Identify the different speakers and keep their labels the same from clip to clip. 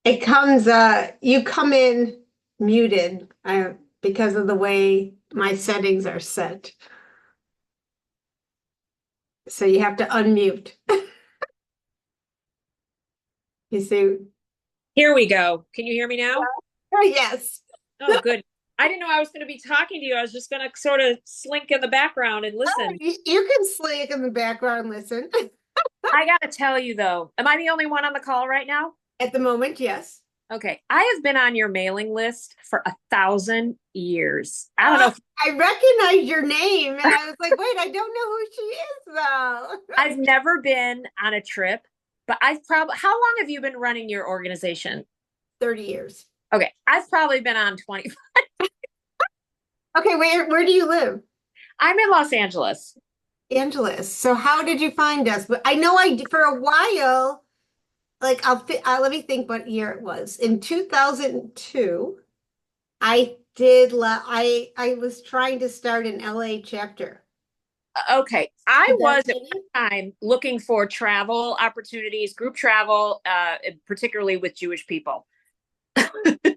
Speaker 1: It comes, you come in muted, because of the way my settings are set. So you have to unmute. You see?
Speaker 2: Here we go. Can you hear me now?
Speaker 1: Oh, yes.
Speaker 2: Oh, good. I didn't know I was going to be talking to you. I was just going to sort of slink in the background and listen.
Speaker 1: You can slake in the background, listen.
Speaker 2: I got to tell you, though, am I the only one on the call right now?
Speaker 1: At the moment, yes.
Speaker 2: Okay. I have been on your mailing list for 1,000 years. I don't know
Speaker 1: Uh,
Speaker 2: if
Speaker 1: I recognize your name, and I was like, wait, I don't know who she is, though.
Speaker 2: I've never been on a trip, but I've probably, how long have you been running your organization?
Speaker 1: 30 years.
Speaker 2: Okay. I've probably been on 20.
Speaker 1: Okay, where do you live?
Speaker 2: I'm in Los Angeles.
Speaker 1: Angeles. So how did you find us? But I know for a while, like let me think what year it was. In 2002, I was trying to start an LA chapter.
Speaker 2: Okay. I
Speaker 1: Did that
Speaker 2: was at
Speaker 1: fit in?
Speaker 2: one time looking for travel opportunities, group travel, particularly with Jewish people.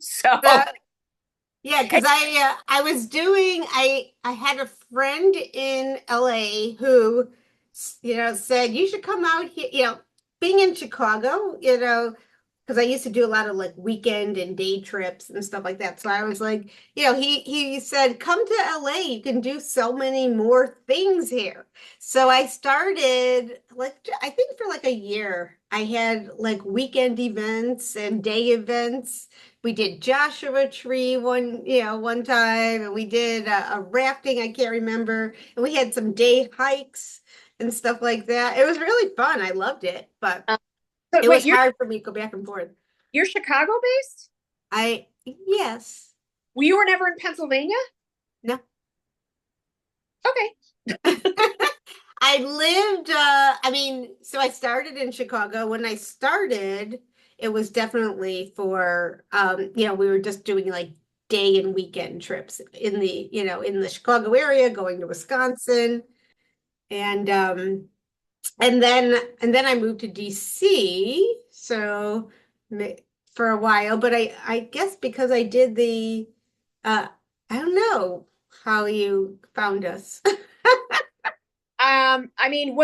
Speaker 2: So,
Speaker 1: That Yeah, because I was doing I had a friend in LA who said you should come out here, being in Chicago, because I used to do a lot of like weekend and day trips and stuff like that. So I was like, he said, come to LA, you can do so many more things here. So I started like I think for like a year, I had like weekend events and day events. We did Joshua Tree one time, and we did a rafting, I can't remember, and we had some day hikes and stuff like that. It was really fun. I loved it, but
Speaker 2: um, but
Speaker 1: it
Speaker 2: wait,
Speaker 1: was
Speaker 2: you're
Speaker 1: hard for me to go back and forth.
Speaker 2: you're Chicago based?
Speaker 1: Yes.
Speaker 2: Well, you were never in Pennsylvania?
Speaker 1: No.
Speaker 2: Okay.
Speaker 1: I lived, so I started in Chicago. When I started, it was definitely for, we were just doing like day and weekend trips in the Chicago area, going to Wisconsin. And, and then I moved to DC. So for a while, but I guess because I did uh, I don't know how you found us.
Speaker 2: I mean,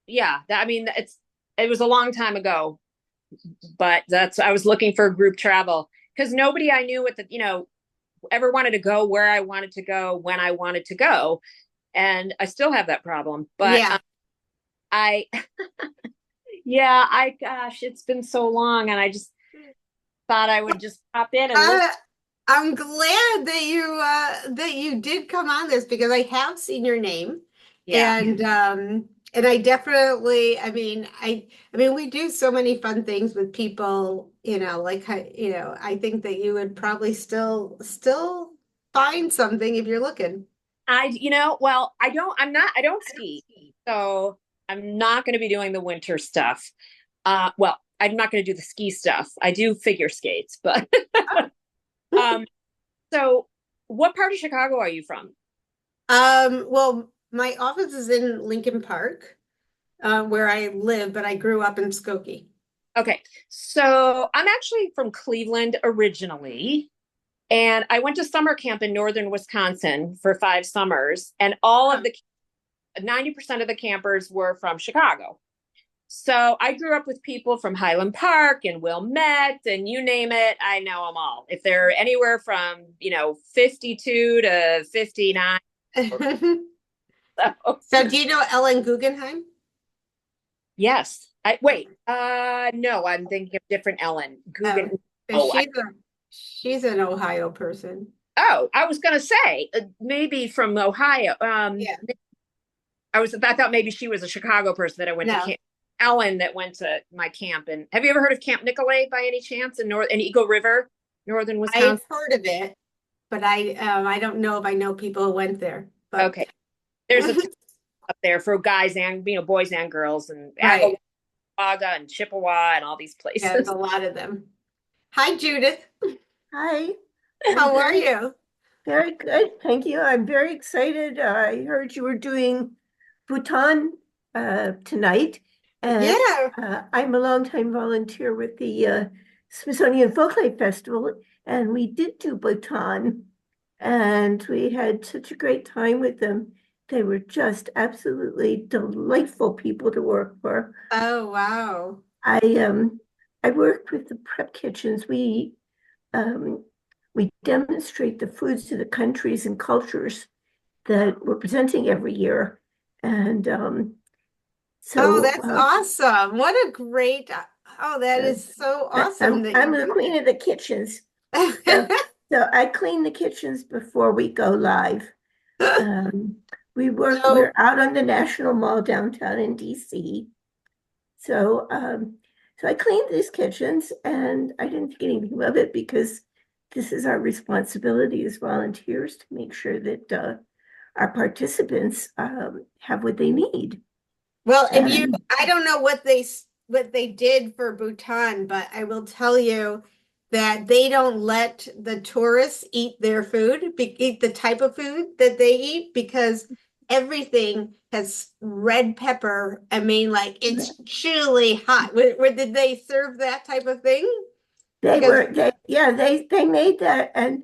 Speaker 2: yeah, I mean, it was a long time ago, but I was looking for group travel because nobody I knew ever wanted to go where I wanted to go when I wanted to go. And I still have that problem. But
Speaker 1: Yeah.
Speaker 2: I, yeah, gosh, it's been so long, and I just thought I would just pop in and listen.
Speaker 1: Uh, I'm glad that you did come on this because I have seen your name,
Speaker 2: Yeah,
Speaker 1: and I definitely I mean we do so many fun things with people, I think that you would probably still find something if you're looking.
Speaker 2: well, I don't ski, so I'm not going to be doing the winter stuff. Well, I'm not going to do the ski stuff. I do figure skates, but um, so what part of Chicago are you from?
Speaker 1: Well, my office is in Lincoln Park, where I live, but I grew up in Skokie.
Speaker 2: Okay, so I'm actually from Cleveland originally, and I went to summer camp in northern Wisconsin for 5 summers, and all of
Speaker 1: Oh,
Speaker 2: the 90% of the campers were from Chicago. So I grew up with people from Highland Park and Wilmette and you name it, I know them all. If they're anywhere from, 52 to 59. So,
Speaker 1: So do you know Ellen Guggenheim?
Speaker 2: yes. No, I'm thinking of different Ellen.
Speaker 1: Oh,
Speaker 2: Guggen.
Speaker 1: 'cause
Speaker 2: Oh,
Speaker 1: she's an Ohio person.
Speaker 2: I was going to say maybe from Ohio.
Speaker 1: Yeah.
Speaker 2: I thought maybe she was a Chicago person that I went to
Speaker 1: No,
Speaker 2: camp. Ellen that went to my camp. And have you ever heard of Camp Nicolay by any chance in Eagle River, northern
Speaker 1: I've
Speaker 2: Wisconsin?
Speaker 1: heard of it, but I don't know if I know people who went there. But
Speaker 2: Okay. There's a ton up there for guys and boys and girls and
Speaker 1: right,
Speaker 2: Agawam and Chippewa and all these
Speaker 1: yeah, there's
Speaker 2: places.
Speaker 1: a lot of them. Hi, Judith.
Speaker 3: Hi, I'm
Speaker 1: How are you?
Speaker 3: very good. Thank you. I'm very excited. I heard you were doing Bhutan tonight, and
Speaker 1: Yeah.
Speaker 3: I'm a longtime volunteer with the Smithsonian Folklife Festival, and we did do Bhutan, and we had such a great time with them. They were just absolutely delightful people to work for.
Speaker 1: Oh, wow.
Speaker 3: I I work with the prep kitchens. Um, we demonstrate the foods to the countries and cultures that we're presenting every year, and
Speaker 1: Oh,
Speaker 3: so
Speaker 1: that's awesome. What a great, oh, that
Speaker 3: uh,
Speaker 1: is so awesome that
Speaker 3: I'm
Speaker 1: you
Speaker 3: the
Speaker 1: do
Speaker 3: queen of the kitchens. So,
Speaker 1: that.
Speaker 3: so I clean the kitchens before we go live. Um, we're
Speaker 1: So,
Speaker 3: out on the National Mall downtown in DC. So, so I cleaned these kitchens and I didn't think anything of it because this is our responsibility as volunteers to make sure that our participants have what they need.
Speaker 1: well, if you,
Speaker 3: And
Speaker 1: I don't know what they did for Bhutan, but I will tell you that they don't let the tourists eat their food, eat the type of food that they eat because everything has red pepper. I mean, like it's chilly hot. Where did they serve that type of thing? Because
Speaker 3: yeah, they made that and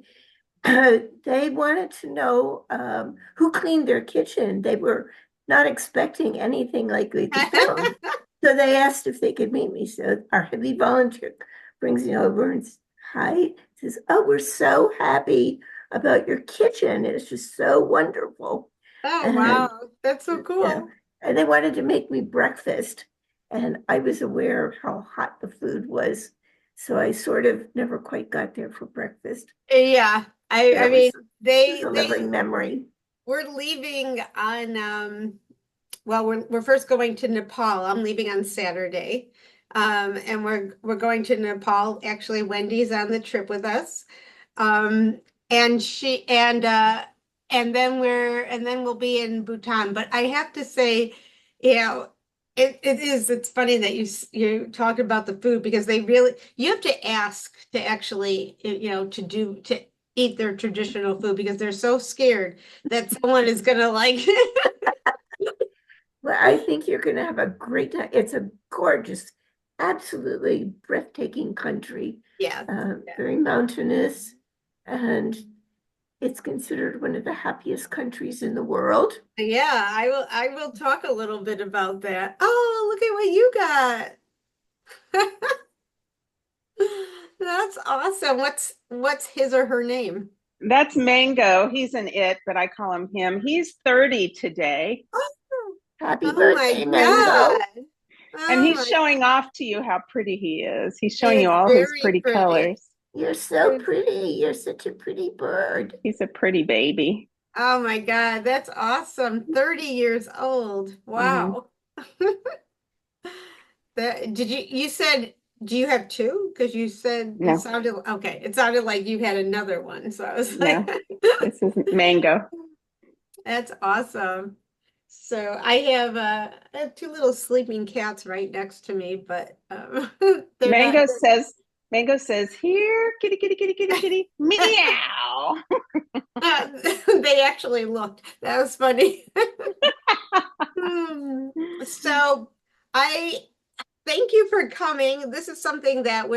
Speaker 3: they wanted to know who cleaned their kitchen. They were not expecting anything like they could film. So they asked if they could meet me. So our heavy volunteer brings me over and hi, says, "Oh, we're so happy about your kitchen. It's just so wonderful."
Speaker 1: oh
Speaker 3: And
Speaker 1: wow, that's so
Speaker 3: yeah,
Speaker 1: cool.
Speaker 3: and they wanted to make me breakfast. And I was aware of how hot the food was. So I sort of never quite got there for breakfast.
Speaker 1: Yeah, I
Speaker 3: That
Speaker 1: mean
Speaker 3: was a
Speaker 1: they
Speaker 3: lovely memory.
Speaker 1: we're leaving on well we're first going to Nepal. I'm leaving on Saturday. And we're going to Nepal. Actually, Wendy's on the trip with us. Um and she and then we'll be in Bhutan. But I have to say, you know, it's funny that you talked about the food because they really you have to ask to actually to eat their traditional food because they're so scared that someone is gonna like
Speaker 3: Well, I think you're going to have a great time. It's a gorgeous, absolutely breathtaking country,
Speaker 1: yeah yeah
Speaker 3: very mountainous, and it's considered one of the happiest countries in the world.
Speaker 1: yeah I will talk a little bit about that. Oh, look at what you got. That's awesome. What's his or her name?
Speaker 4: That's Mango. He's an it, but I call him him. He's 30 today,
Speaker 1: Oh,
Speaker 3: Happy
Speaker 1: oh my
Speaker 3: birthday, Mango.
Speaker 1: God.
Speaker 4: and
Speaker 1: Oh
Speaker 4: he's
Speaker 1: my,
Speaker 4: showing off to you how pretty he is. He's
Speaker 1: he
Speaker 4: showing
Speaker 1: is
Speaker 4: you all his
Speaker 1: very
Speaker 4: pretty
Speaker 1: pretty.
Speaker 4: colors.
Speaker 3: You're so pretty. You're such a pretty bird.
Speaker 4: He's a pretty baby.
Speaker 1: Oh my God, that's awesome. 30 years old.
Speaker 4: Hmm.
Speaker 1: Wow. That did you said do you have two? Because you said it
Speaker 4: No,
Speaker 1: sounded okay. It sounded like you had another one. So I was like,
Speaker 4: no, this is Mango.
Speaker 1: that's awesome. So I have two little sleeping cats right next to me, but they're not.
Speaker 4: Mango says, Mango says, here, kitty, kitty, kitty, kitty, kitty, meow.
Speaker 1: They actually looked. That was funny. Hmm. So I thank you for coming. This is something that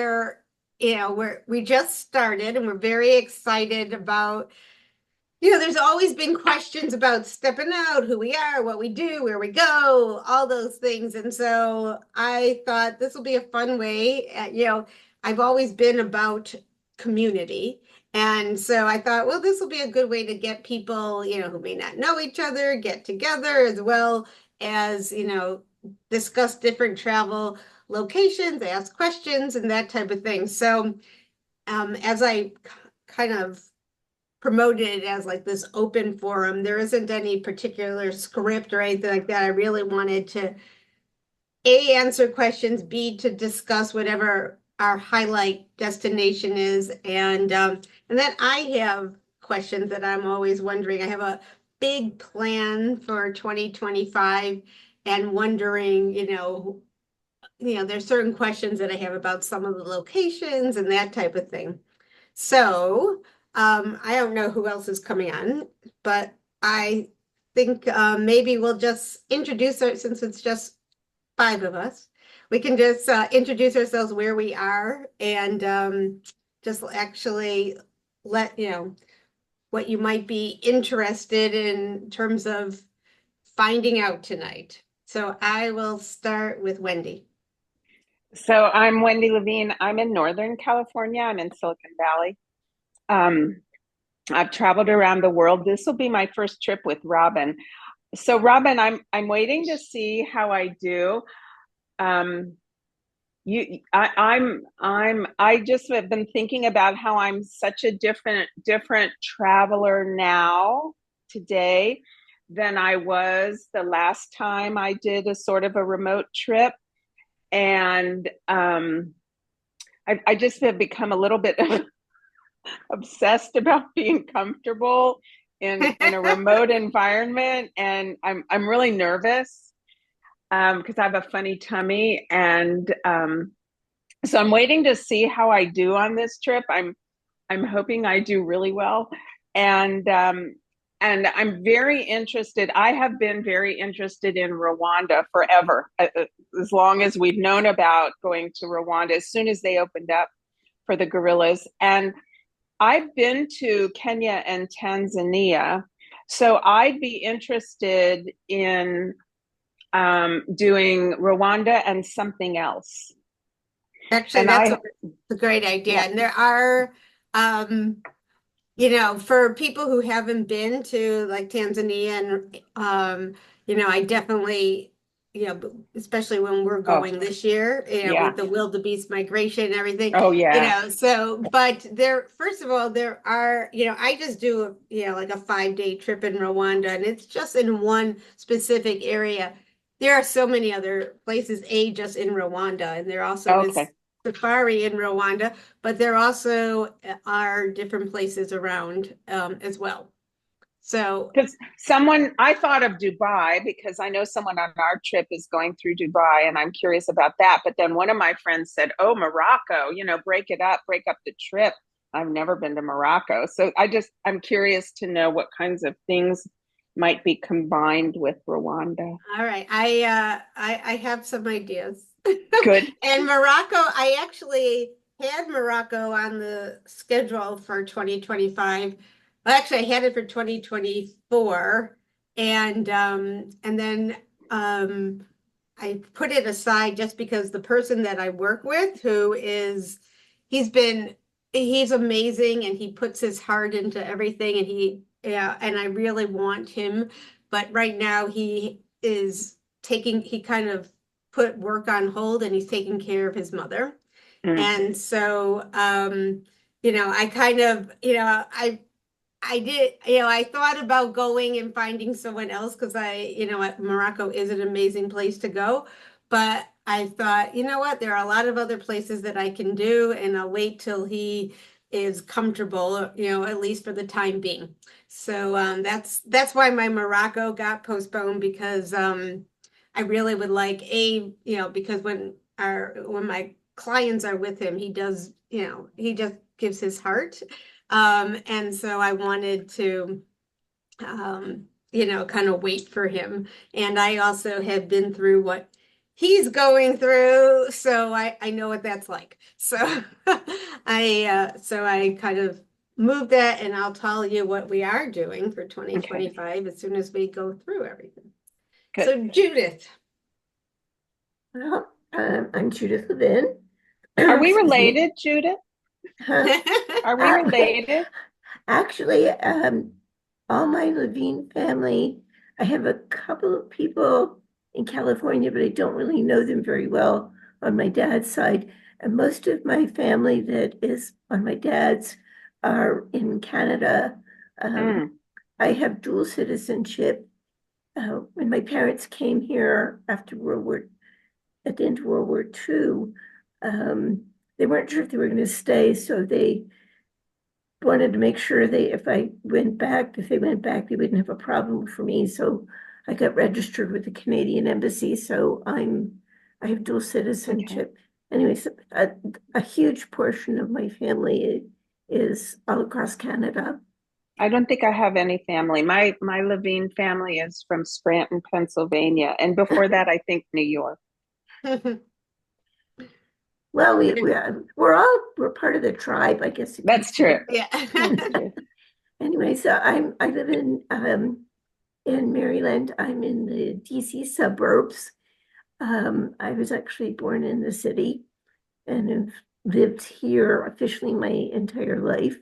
Speaker 1: we just started and we're very excited about. There's always been questions about stepping out, who we are, what we do, where we go, all those things. And so I thought this will be a fun way. I've always been about community. And so I thought, well, this will be a good way to get people, who may not know each other, get together as well as, discuss different travel locations, ask questions, and that type of thing. So as I kind of promoted it as like this open forum. There isn't any particular script or anything like that. I really wanted to A, answer questions, B, to discuss whatever our highlight destination is. And then I have questions that I'm always wondering. I have a big plan for 2025 and wondering, there's certain questions that I have about some of the locations and that type of thing. So, I don't know who else is coming on, but I think maybe we'll just introduce her since it's just five of us. We can just introduce ourselves where we are and just actually let you know what you might be interested in terms of finding out tonight. So I will start with Wendy.
Speaker 4: So I'm Wendy Levine. I'm in Northern California. I'm in Silicon Valley. Um, I've traveled around the world. This will be my first trip with Robin. So Robin, I'm waiting to see how I do. Um, I just have been thinking about how I'm such a different traveler now today than I was the last time I did a sort of a remote trip. And I just have become a little bit obsessed about being comfortable in a remote environment, and I'm really nervous because I have a funny tummy, and so I'm waiting to see how I do on this trip. I'm hoping I do really well, and I'm very interested. I have been very interested in Rwanda forever, as long as we've known about going to Rwanda. As soon as they opened up for the gorillas, and I've been to Kenya and Tanzania, so I'd be interested in doing Rwanda and something else.
Speaker 1: Actually,
Speaker 4: And
Speaker 1: that's
Speaker 4: I,
Speaker 1: a great idea.
Speaker 4: yeah,
Speaker 1: And there are, um, for people who haven't been to like Tanzania and, I definitely, especially when we're
Speaker 4: oh,
Speaker 1: going this year,
Speaker 4: yeah,
Speaker 1: with the wildebeest migration and everything,
Speaker 4: oh, yeah,
Speaker 1: but there, first of all, there are, I just do, like a 5-day trip in Rwanda and it's just in one specific area. There are so many other places, just in Rwanda, and there also is
Speaker 4: okay.
Speaker 1: safari in Rwanda, but there also are different places around as well. So,
Speaker 4: Because I thought of Dubai because I know someone on our trip is going through Dubai and I'm curious about that. But then one of my friends said, oh, Morocco, break up the trip. I've never been to Morocco. So I'm curious to know what kinds of things might be combined with Rwanda.
Speaker 1: all right, I have some ideas.
Speaker 4: Good.
Speaker 1: And Morocco, I actually had Morocco on the schedule for 2025. Well, actually, I had it for 2024, and then I put it aside just because the person that I work with, he's been, he's amazing and he puts his heart into everything and yeah, and I really want him, but right now he kind of put work on hold and he's taking care of his mother.
Speaker 4: Mm,
Speaker 1: And so, I kind of, I did, I thought about going and finding someone else because Morocco is an amazing place to go. But I thought, you know what, there are a lot of other places that I can do, and I'll wait till he is comfortable, at least for the time being. So that's why my Morocco got postponed because I really would like because when my clients are with him, he does, he just gives his heart. And so I wanted to, kind of wait for him. And I also have been through what he's going through, so I know what that's like. So I kind of moved that, and I'll tell you what we are doing for
Speaker 4: okay,
Speaker 1: 2025 as soon as we go through everything.
Speaker 4: good.
Speaker 1: So Judith.
Speaker 3: Well, I'm Judith Levin.
Speaker 4: Are we
Speaker 3: Excuse me.
Speaker 4: related, Judith?
Speaker 3: Huh?
Speaker 4: Are we
Speaker 3: Uh,
Speaker 4: related?
Speaker 3: Actually, all my Levine family, I have a couple of people in California, but I don't really know them very well on my dad's side. And most of my family that is on my dad's are in Canada. Um,
Speaker 4: Mm,
Speaker 3: I have dual citizenship. When my parents came here after at the end of World War II, they weren't sure if they were going to stay, so they wanted to make sure if they went back, they wouldn't have a problem for me. So I got registered with the Canadian Embassy. So I have dual
Speaker 4: okay.
Speaker 3: citizenship. Anyways, a huge portion of my family is all across Canada.
Speaker 4: I don't think I have any family. My Levine family is from Scranton, Pennsylvania, and before that, I think New York.
Speaker 3: Well, we're part of the tribe, I guess you could
Speaker 4: That's true.
Speaker 3: say.
Speaker 1: Yeah.
Speaker 4: That's true.
Speaker 3: Anyway, so I live in Maryland. I'm in the DC suburbs. I was actually born in the city and have lived here officially my entire life.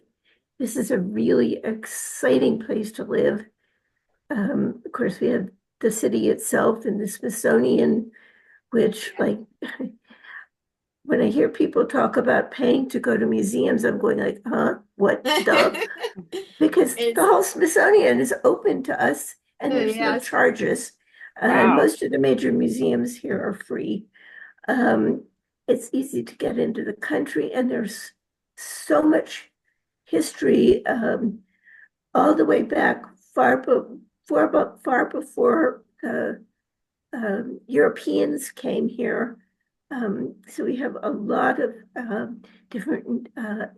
Speaker 3: This is a really exciting place to live. Of course, we have the city itself and the Smithsonian, which, like, when I hear people talk about paying to go to museums, I'm going like, huh? What the? Because the
Speaker 1: It's
Speaker 3: whole Smithsonian is open to us and there's no
Speaker 1: yes.
Speaker 3: charges.
Speaker 4: Wow.
Speaker 3: Most of the major museums here are free. Um, it's easy to get into the country, and there's so much history, all the way back far before the Europeans came here. So we have a lot of different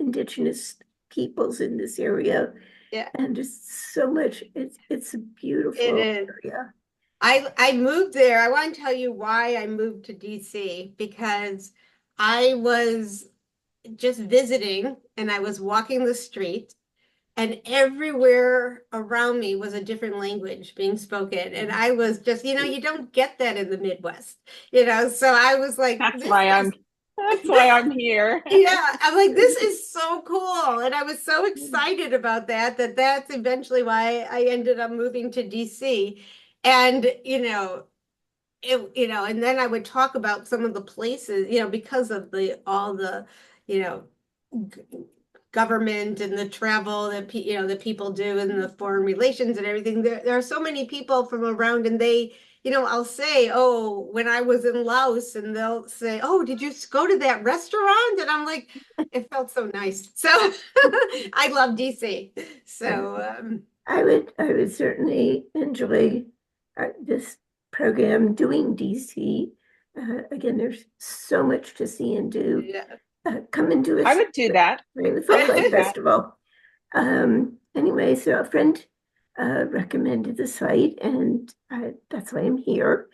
Speaker 3: indigenous peoples in this area,
Speaker 1: Yeah,
Speaker 3: and just so much. It's a
Speaker 1: it
Speaker 3: beautiful
Speaker 1: is.
Speaker 3: area.
Speaker 1: I moved there. I want to tell you why I moved to DC because I was just visiting and I was walking the street and everywhere around me was a different language being spoken. And I was just, you don't get that in the Midwest, so I was like,
Speaker 4: That's why I'm here.
Speaker 1: yeah, I'm like, this is so cool. And I was so excited about that that's eventually why I ended up moving to DC. And, and then I would talk about some of the places, because of all the, you know, g- government and the travel that people do and the foreign relations and everything. There are so many people from around, and I'll say, oh, when I was in Laos, and they'll say, oh, did you go to that restaurant? And I'm like, it felt so nice. So I love DC. So
Speaker 3: I would certainly enjoy this program doing DC. Again, there's so much to see and do.
Speaker 1: yeah.
Speaker 3: Come and do
Speaker 4: I
Speaker 3: us
Speaker 4: would do that.
Speaker 3: the
Speaker 4: I would
Speaker 3: Folklife
Speaker 4: do that.
Speaker 3: Festival. Anyway, so a friend recommended the site, and that's why I'm here.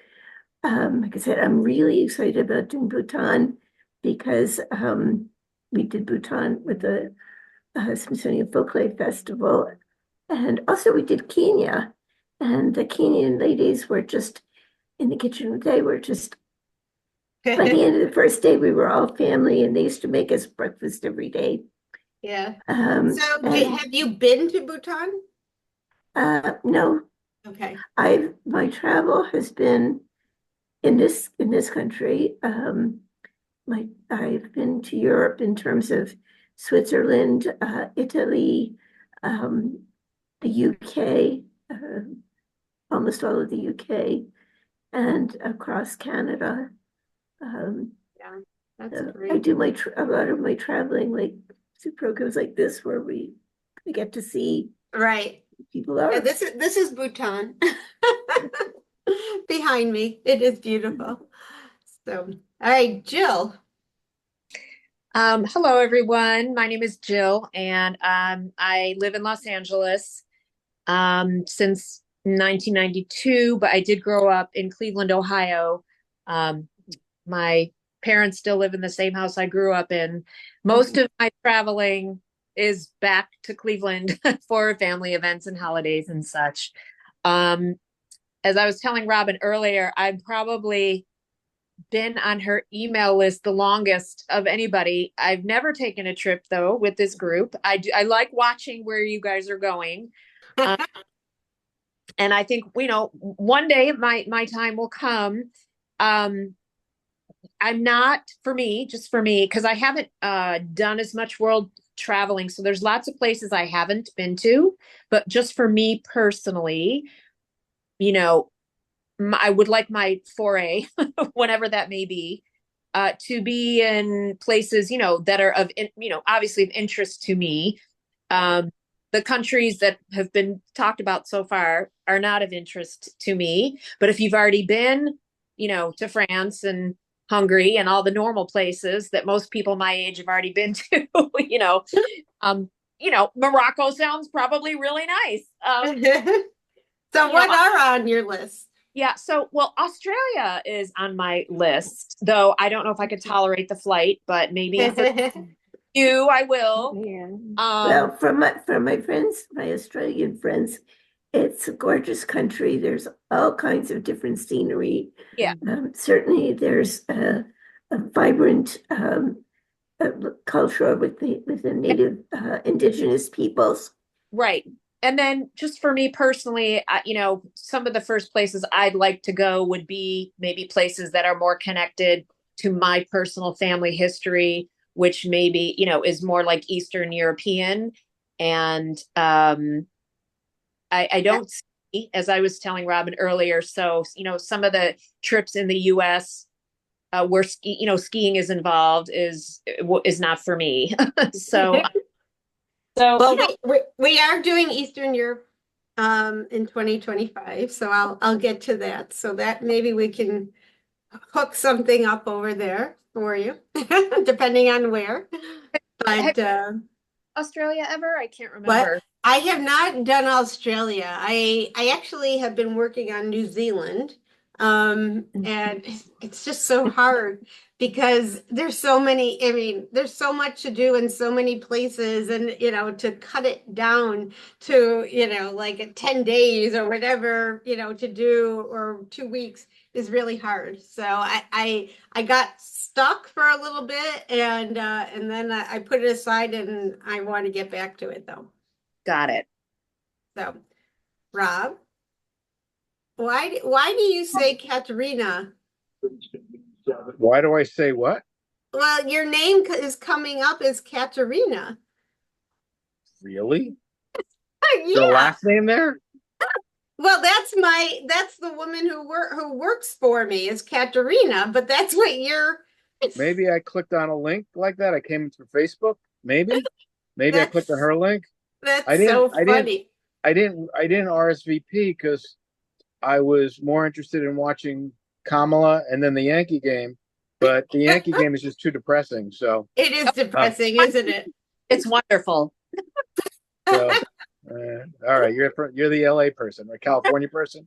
Speaker 3: Like I said, I'm really excited about doing Bhutan because we did Bhutan with the Smithsonian Folklife Festival, and also we did Kenya, and the Kenyan ladies were just in the kitchen. They were just by the end of the first day, we were all family, and they used to make us breakfast every day.
Speaker 1: Yeah.
Speaker 3: Um,
Speaker 1: So
Speaker 3: and
Speaker 1: have you been to Bhutan?
Speaker 3: no,
Speaker 1: Okay.
Speaker 3: my travel has been in this country. I've been to Europe in terms of Switzerland, Italy, um, the UK, almost all of the UK, and across Canada. Um,
Speaker 1: Yeah, that's
Speaker 3: I
Speaker 1: great.
Speaker 3: do a lot of my traveling like through programs like this where we get to see
Speaker 1: Right.
Speaker 3: people
Speaker 1: Yeah,
Speaker 3: are.
Speaker 1: this is Bhutan. Behind me. It is beautiful. So, all right, Jill.
Speaker 2: Hello, everyone. My name is Jill, and I live in Los Angeles since 1992, but I did grow up in Cleveland, Ohio. Um, my parents still live in the same house I grew up in. Most of my traveling is back to Cleveland for family events and holidays and such. Um, as I was telling Robin earlier, I've probably been on her email list the longest of anybody. I've never taken a trip though with this group. I like watching where you guys are going. Um, and I think, one day my time will come. Um, I'm not just for me, because I haven't done as much world traveling. So there's lots of places I haven't been to, but just for me personally, you know, I would like my foray, whenever that may be, to be in places, that are obviously of interest to me. Um, the countries that have been talked about so far are not of interest to me. But if you've already been, to France and Hungary and all the normal places that most people my age have already been to, um, Morocco sounds probably really nice.
Speaker 1: So
Speaker 2: You know,
Speaker 1: what are on your list?
Speaker 2: Yeah. So, well, Australia is on my list, though I don't know if I could tolerate the flight, but maybe for you, I will.
Speaker 4: Yeah.
Speaker 3: Well, from my friends, my Australian friends, it's a gorgeous country. There's all kinds of different scenery.
Speaker 2: Yeah.
Speaker 3: Certainly, there's a vibrant culture with the native indigenous peoples.
Speaker 2: Right. And then just for me personally, some of the first places I'd like to go would be maybe places that are more connected to my personal family history, which maybe, is more like Eastern European. And I don't ski, as I was telling Robin earlier. So, some of the trips in the US where skiing is involved is not for me. So, so,
Speaker 1: Well, we are doing Eastern Europe in 2025, so I'll get to that. So that maybe we can hook something up over there for you, depending on where.
Speaker 2: have
Speaker 1: But
Speaker 2: Australia ever? I can't
Speaker 1: what
Speaker 2: remember.
Speaker 1: I have not done Australia. I actually have been working on New Zealand. And it's just so hard because there's so many, I mean, there's so much to do in so many places, and to cut it down to, like 10 days or whatever, to do, or 2 weeks, is really hard. So I got stuck for a little bit, and then I put it aside, and I want to get back to it though.
Speaker 2: Got it.
Speaker 1: So, Rob, why do you say Katerina?
Speaker 5: Why do I say what?
Speaker 1: Well, your name is coming up as Katerina.
Speaker 5: Really? Your
Speaker 1: Yeah.
Speaker 5: last name there?
Speaker 1: Well, that's the woman who works for me is Katerina, but that's what you're
Speaker 5: Maybe I clicked on a link like that. I came through Facebook. Maybe I clicked on
Speaker 1: that's
Speaker 5: her link. I
Speaker 1: that's
Speaker 5: didn't.
Speaker 1: so
Speaker 5: I didn't.
Speaker 1: funny.
Speaker 5: I didn't RSVP because I was more interested in watching Kamala and then the Yankee game. But the Yankee game is just too depressing. So,
Speaker 1: It is
Speaker 5: uh,
Speaker 1: depressing, isn't it?
Speaker 2: It's wonderful.
Speaker 5: so all right. You're the LA person or California person.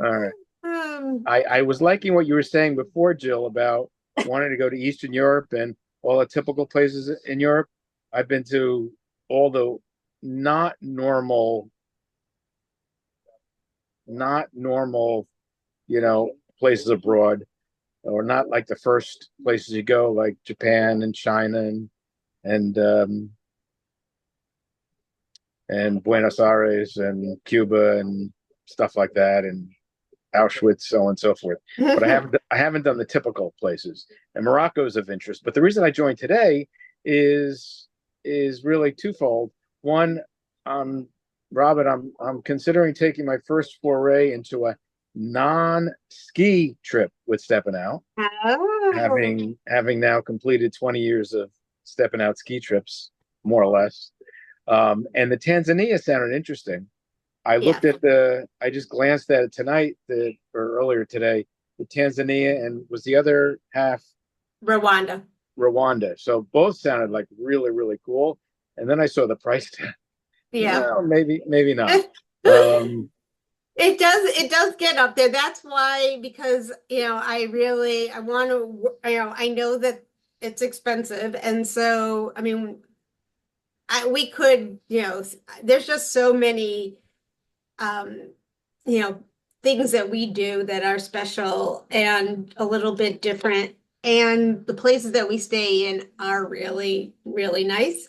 Speaker 5: All right.
Speaker 1: Um,
Speaker 5: I was liking what you were saying before, Jill, about wanting to go to Eastern Europe and all the typical places in Europe. I've been to all the not normal, not normal, places abroad, or not like the first places you go, like Japan and China and Buenos Aires and Cuba and stuff like that, and Auschwitz, so on and so forth. But I haven't done the typical places. And Morocco is of interest. But the reason I joined today is really twofold. One, Robin, I'm considering taking my first foray into a non-ski trip with Steppin Out,
Speaker 1: oh,
Speaker 5: having now completed 20 years of Steppin Out ski trips, more or less. And the Tanzania sounded interesting.
Speaker 1: yeah,
Speaker 5: I just glanced at it tonight, or earlier today, the Tanzania, and was the other half
Speaker 1: Rwanda.
Speaker 5: Rwanda. So both sounded like really, really cool. And then I saw the price tag.
Speaker 1: Yeah.
Speaker 5: Well, maybe not. Um,
Speaker 1: It does get up there. That's why, because I want to, I know that it's expensive, and so I mean, we could, there's just so many um you know things that we do that are special and a little bit different, and the places that we stay in are really, really nice.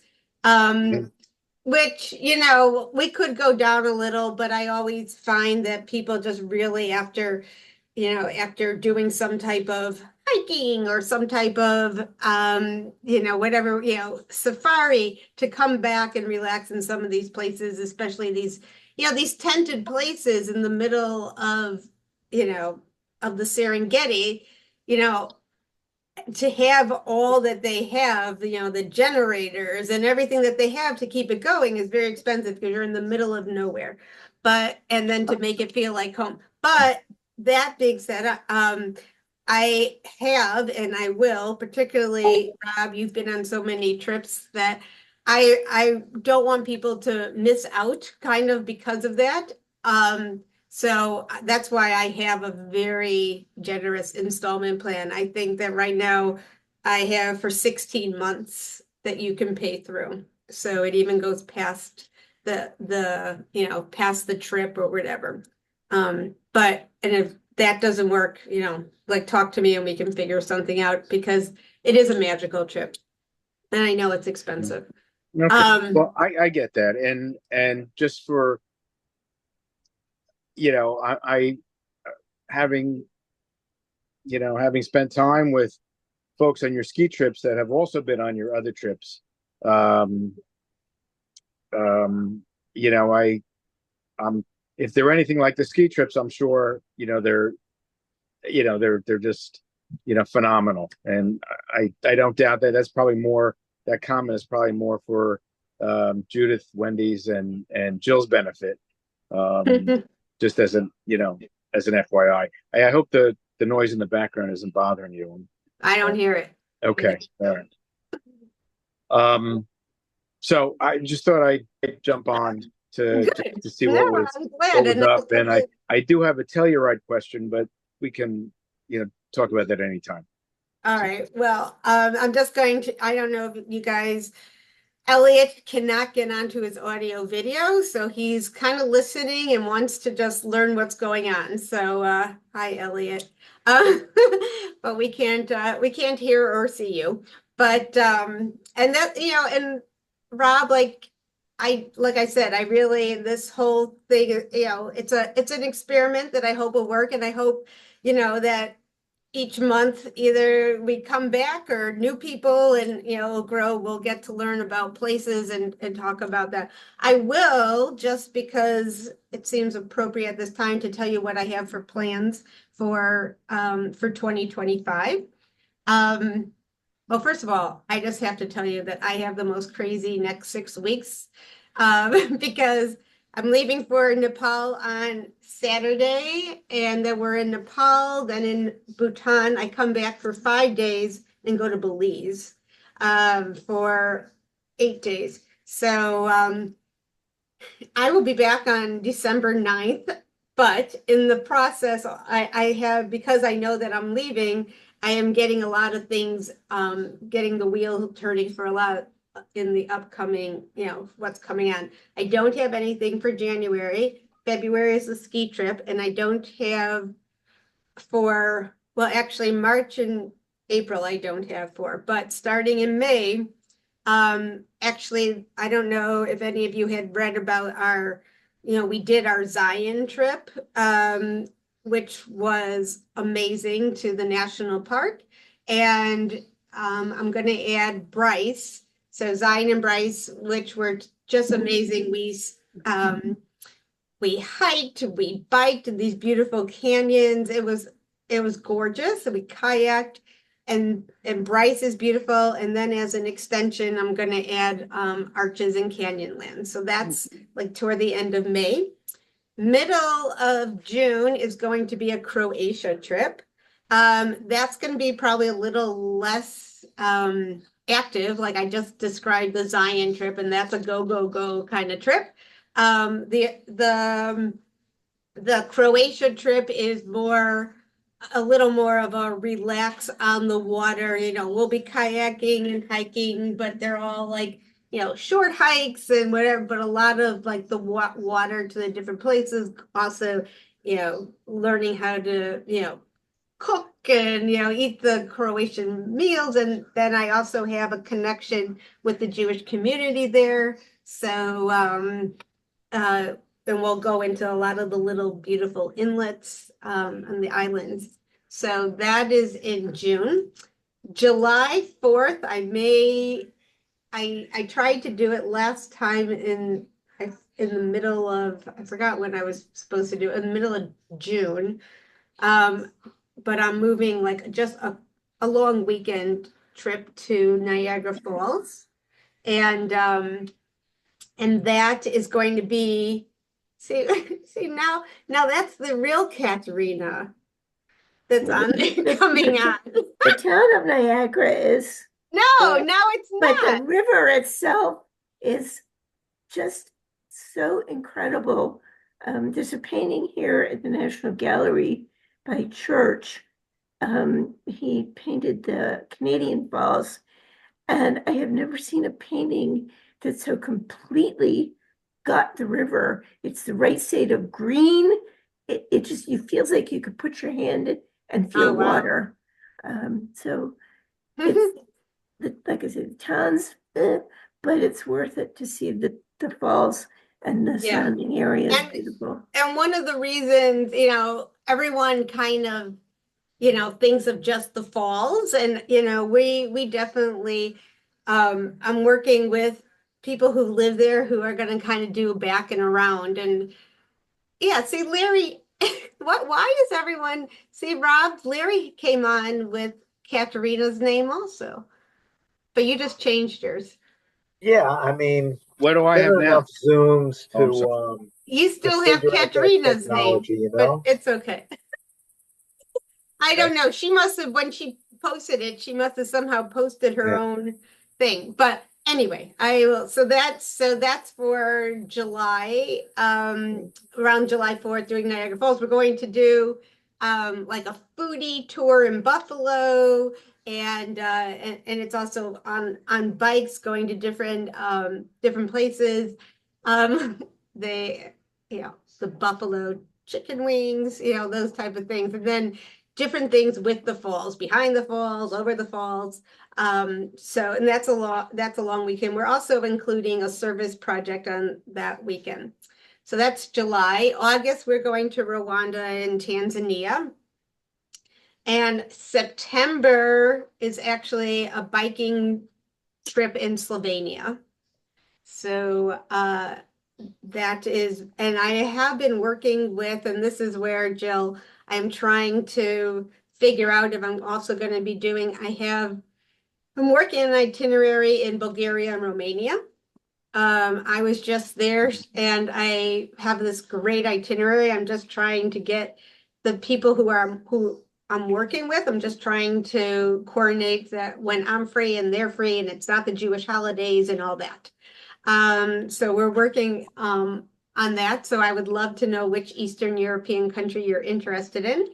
Speaker 1: Which, we could go down a little, but I always find that people just really, after doing some type of hiking or some type of, whatever, safari, to come back and relax in some of these places, especially these tented places in the middle of the Serengeti, you know, to have all that they have, the generators and everything that they have to keep it going is very expensive because you're in the middle of nowhere. And then to make it feel like home. But that being said, I have and I will, particularly Rob, you've been on so many trips that I don't want people to miss out kind of because of that. So that's why I have a very generous installment plan. I think that right now I have for 16 months that you can pay through. So it even goes past past the trip or whatever. But and if that doesn't work, like talk to me and we can figure something out because it is a magical trip. And I know it's expensive.
Speaker 5: Okay. Well, I get that. And just for, I having, having spent time with folks on your ski trips that have also been on your other trips, um, you know, I'm if they're anything like the ski trips, I'm sure, they're just, phenomenal. And I don't doubt that that comment is probably more for Judith, Wendy's, and Jill's benefit. Just as an FYI. I hope the noise in the background isn't bothering you.
Speaker 1: I don't hear it.
Speaker 5: Okay. All right. So I just thought I'd jump on to see
Speaker 1: No,
Speaker 5: what was
Speaker 1: I'm glad. And
Speaker 5: up. And I do have a Telluride question, but we can, talk about that anytime.
Speaker 1: all right. Well, I'm just going to, I don't know if you guys, Elliot cannot get onto his audio video, so he's kind of listening and wants to just learn what's going on. So, hi, Elliot. But we can't hear or see you. But and that, and Rob, like I said, I really this whole thing, it's an experiment that I hope will work, and I hope, that each month either we come back or new people and it'll grow, we'll get to learn about places and talk about that. I will, just because it seems appropriate at this time, to tell you what I have for plans for 2025. Well, first of all, I just have to tell you that I have the most crazy next 6 weeks, because I'm leaving for Nepal on Saturday, and then we're in Nepal, then in Bhutan. I come back for 5 days and go to Belize for 8 days. So I will be back on December 9th, but in the process, I have, because I know that I'm leaving, I am getting a lot of things, getting the wheel turning for a lot in the upcoming, what's coming on. I don't have anything for January. February is the ski trip, and I don't have well, actually, March and April I don't have but starting in May, actually, I don't know if any of you had read about we did our Zion trip, which was amazing, to the national park. And I'm going to add Bryce. So Zion and Bryce, which were just amazing. We hiked, we biked in these beautiful canyons. It was gorgeous. And we kayaked, and Bryce is beautiful. And then as an extension, I'm going to add Arches and Canyonland. So that's like toward the end of May. Middle of June is going to be a Croatia trip. That's going to be probably a little less active. Like I just described the Zion trip, and that's a go, go, go kind of trip. The Croatia trip is a little more of a relax on the water. We'll be kayaking and hiking, but they're all like, short hikes and whatever, but a lot of like the water to the different places. Also, learning how to, cook and, eat the Croatian meals. And then I also have a connection with the Jewish community there. So, then we'll go into a lot of the little beautiful inlets on the islands. So that is in June. July 4th, I tried to do it last time in the middle of, I forgot when I was supposed to do it, in the middle of June. But I'm moving like just a long weekend trip to Niagara Falls. And that is going to be, see now that's the real Katerina that's coming on.
Speaker 3: The town of Niagara is,
Speaker 1: No, it's
Speaker 3: but
Speaker 1: not.
Speaker 3: the river itself is just so incredible. There's a painting here at the National Gallery by Church. He painted the Canadian Falls, and I have never seen a painting that so completely got the river. It's the right shade of green. It just, you feels like you could put your hand in and feel
Speaker 1: Oh, wow.
Speaker 3: water. So it's, like I said, the town's, but it's worth it to see the falls and the
Speaker 1: Yeah.
Speaker 3: surrounding area is
Speaker 1: And
Speaker 3: beautiful.
Speaker 1: and one of the reasons, everyone kind of, thinks of just the falls, and we definitely, I'm working with people who live there who are going to kind of do a back and around. And yeah, see, Larry, why does everyone see Rob? Larry came on with Katerina's name also, but you just changed yours.
Speaker 6: Yeah, I mean,
Speaker 5: What do I
Speaker 6: been
Speaker 5: have
Speaker 6: on
Speaker 5: now?
Speaker 6: enough Zooms
Speaker 5: Oh, I'm sorry.
Speaker 1: You
Speaker 6: to
Speaker 1: still have
Speaker 6: figure out that
Speaker 1: Katerina's name,
Speaker 6: technology, you
Speaker 1: but
Speaker 6: know?
Speaker 1: it's okay. I
Speaker 5: Okay.
Speaker 1: don't know. She must have, when she posted it, she must have somehow posted her
Speaker 6: Yeah.
Speaker 1: own thing. But anyway, I will. So that's for July, around July 4th during Niagara Falls. We're going to do like a foodie tour in Buffalo, and it's also on bikes going to different places. Um, they, the Buffalo chicken wings, those type of things, and then different things with the falls, behind the falls, over the falls. So, and that's a long weekend. We're also including a service project on that weekend. So that's July. August, we're going to Rwanda and Tanzania. And September is actually a biking trip in Slovenia. So that is, and I have been working with, and this is where, Jill, I'm trying to figure out if I'm also going to be doing, I'm working an itinerary in Bulgaria and Romania. I was just there and I have this great itinerary. I'm just trying to get the people who I'm working with. I'm just trying to coordinate that when I'm free and they're free and it's not the Jewish holidays and all that. So we're working on that. So I would love to know which Eastern European country you're interested in.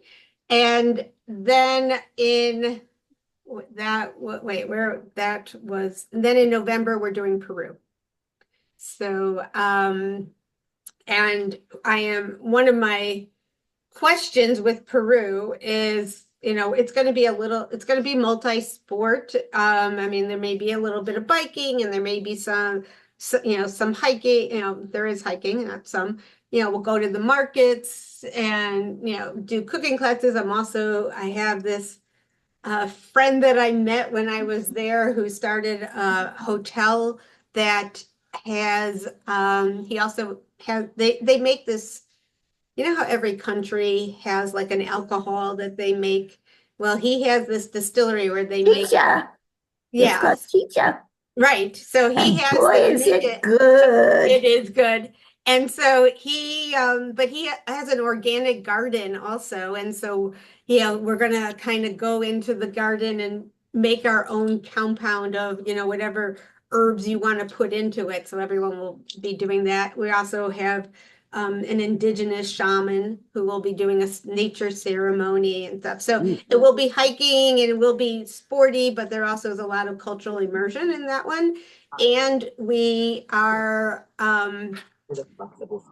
Speaker 1: And then in that, wait, where that was, and then in November, we're doing Peru. So, and one of my questions with Peru is, it's going to be multi-sport. I mean, there may be a little bit of biking and there may be some hiking, there is hiking, not some, we'll go to the markets and, do cooking classes. I have this friend that I met when I was there who started a hotel that he also has, they make this, how every country has like an alcohol that they make. Well, he has this distillery where they make,
Speaker 3: Chicha. It's
Speaker 1: yeah,
Speaker 3: called chicha.
Speaker 1: right. So he
Speaker 3: And
Speaker 1: has,
Speaker 3: boy,
Speaker 1: they
Speaker 3: is
Speaker 1: make
Speaker 3: it
Speaker 1: it.
Speaker 3: good.
Speaker 1: It is good. And so but he has an organic garden also. And so, we're gonna kind of go into the garden and make our own compound of, whatever herbs you want to put into it. So everyone will be doing that. We also have an indigenous shaman who will be doing a nature ceremony and stuff. So it will be hiking and it will be sporty, but there also is a lot of cultural immersion in that one. And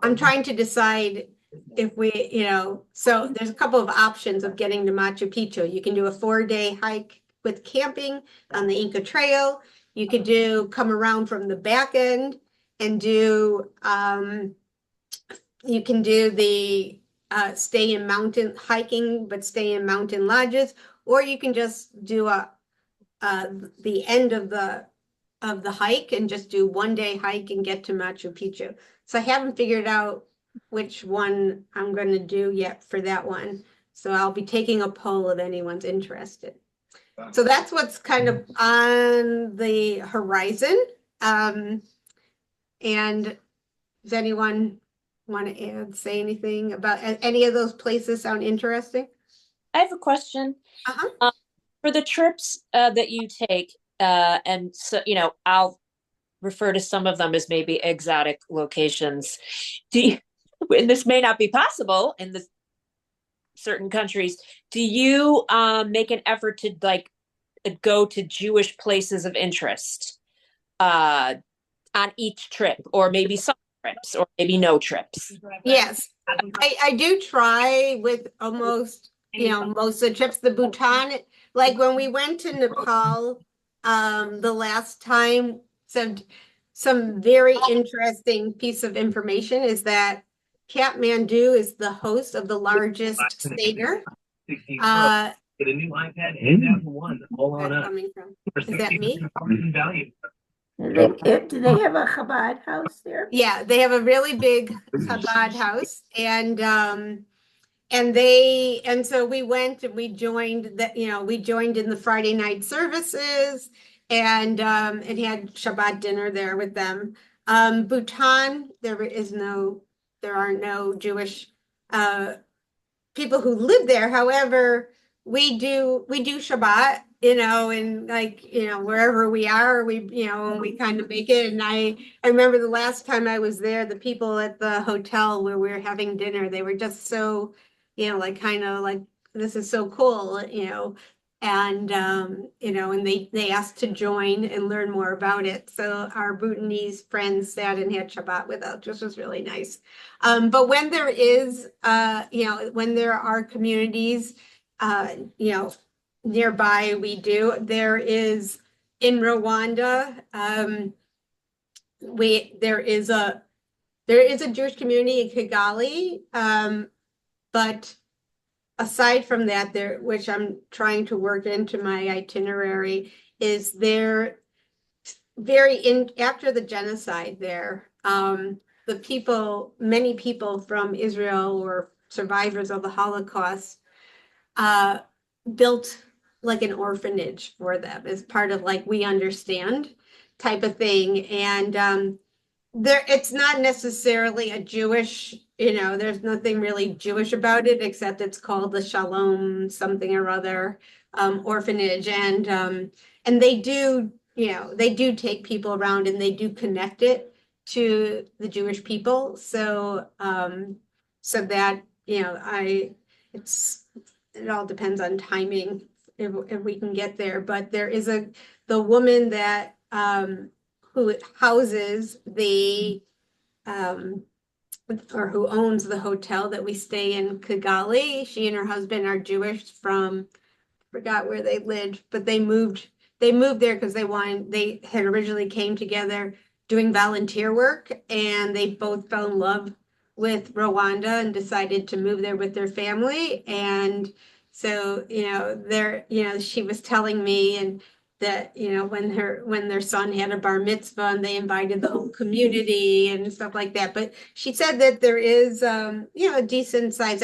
Speaker 1: I'm trying to decide if so there's a couple of options of getting to Machu Picchu. You can do a 4-day hike with camping on the Inca Trail. You could come around from the back end and you can do the stay in mountain hiking, but stay in mountain lodges, or you can just do the end of the hike and just do 1-day hike and get to Machu Picchu. So I haven't figured out which one I'm going to do yet for that one. So I'll be taking a poll if anyone's interested. So that's what's kind of on the horizon. And does anyone want to say anything about any of those places sound interesting?
Speaker 2: I have a question.
Speaker 1: Uh-huh.
Speaker 2: For the trips that you take, and so, I'll refer to some of them as maybe exotic locations. Do and this may not be possible in the certain countries, do you make an effort to like go to Jewish places of interest uh, on each trip, or maybe some trips, or maybe no trips?
Speaker 1: Yes, I do try with almost, most of the trips. The Bhutan, like when we went to Nepal, the last time, some very interesting piece of information is that Kathmandu is the host of the largest Seder. Get a new iPad and Apple One all on us. Coming from? Is that me?
Speaker 3: Do they have a Chabad house there?
Speaker 1: Yeah, they have a really big Chabad house, and so we went and we joined we joined in the Friday night services and had Shabbat dinner there with them. Bhutan, there are no Jewish uh people who live there. However, we do Shabbat, and like, wherever we are, we kind of make it. And I remember the last time I was there, the people at the hotel where we were having dinner, they were just so, like kind of like, this is so cool, and they asked to join and learn more about it. So our Bhutanese friends sat and had Shabbat with us, which was really nice. But when when there are communities, uh, you know, nearby, there is in Rwanda, there is a Jewish community in Kigali, but aside from that, which I'm trying to work into my itinerary, is there after the genocide there, many people from Israel or survivors of the Holocaust, uh, built like an orphanage for them as part of like We Understand type of thing. And it's not necessarily a Jewish, there's nothing really Jewish about it, except it's called the Shalom something or other orphanage. And they do take people around and they do connect it to the Jewish people. So that, it all depends on timing if we can get there. But the woman that who houses um, or who owns the hotel that we stay in Kigali. She and her husband are Jewish from, forgot where they lived, but they moved there because they had originally came together doing volunteer work, and they both fell in love with Rwanda and decided to move there with their family. And so, she was telling me and that, when their son had a bar mitzvah and they invited the whole community and stuff like that. But she said that there is, a decent size,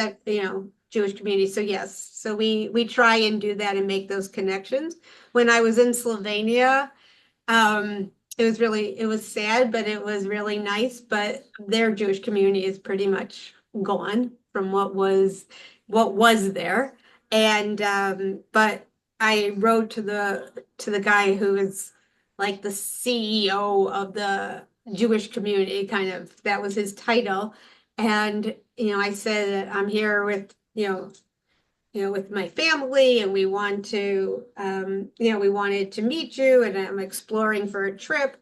Speaker 1: Jewish community. So yes, so we try and do that and make those connections. When I was in Slovenia, it was sad, but it was really nice. But their Jewish community is pretty much gone from what was there. And but I wrote to the guy who is like the CEO of the Jewish community, kind of, that was his title. And I said that I'm here with with my family, and we wanted to meet you, and I'm exploring for a trip.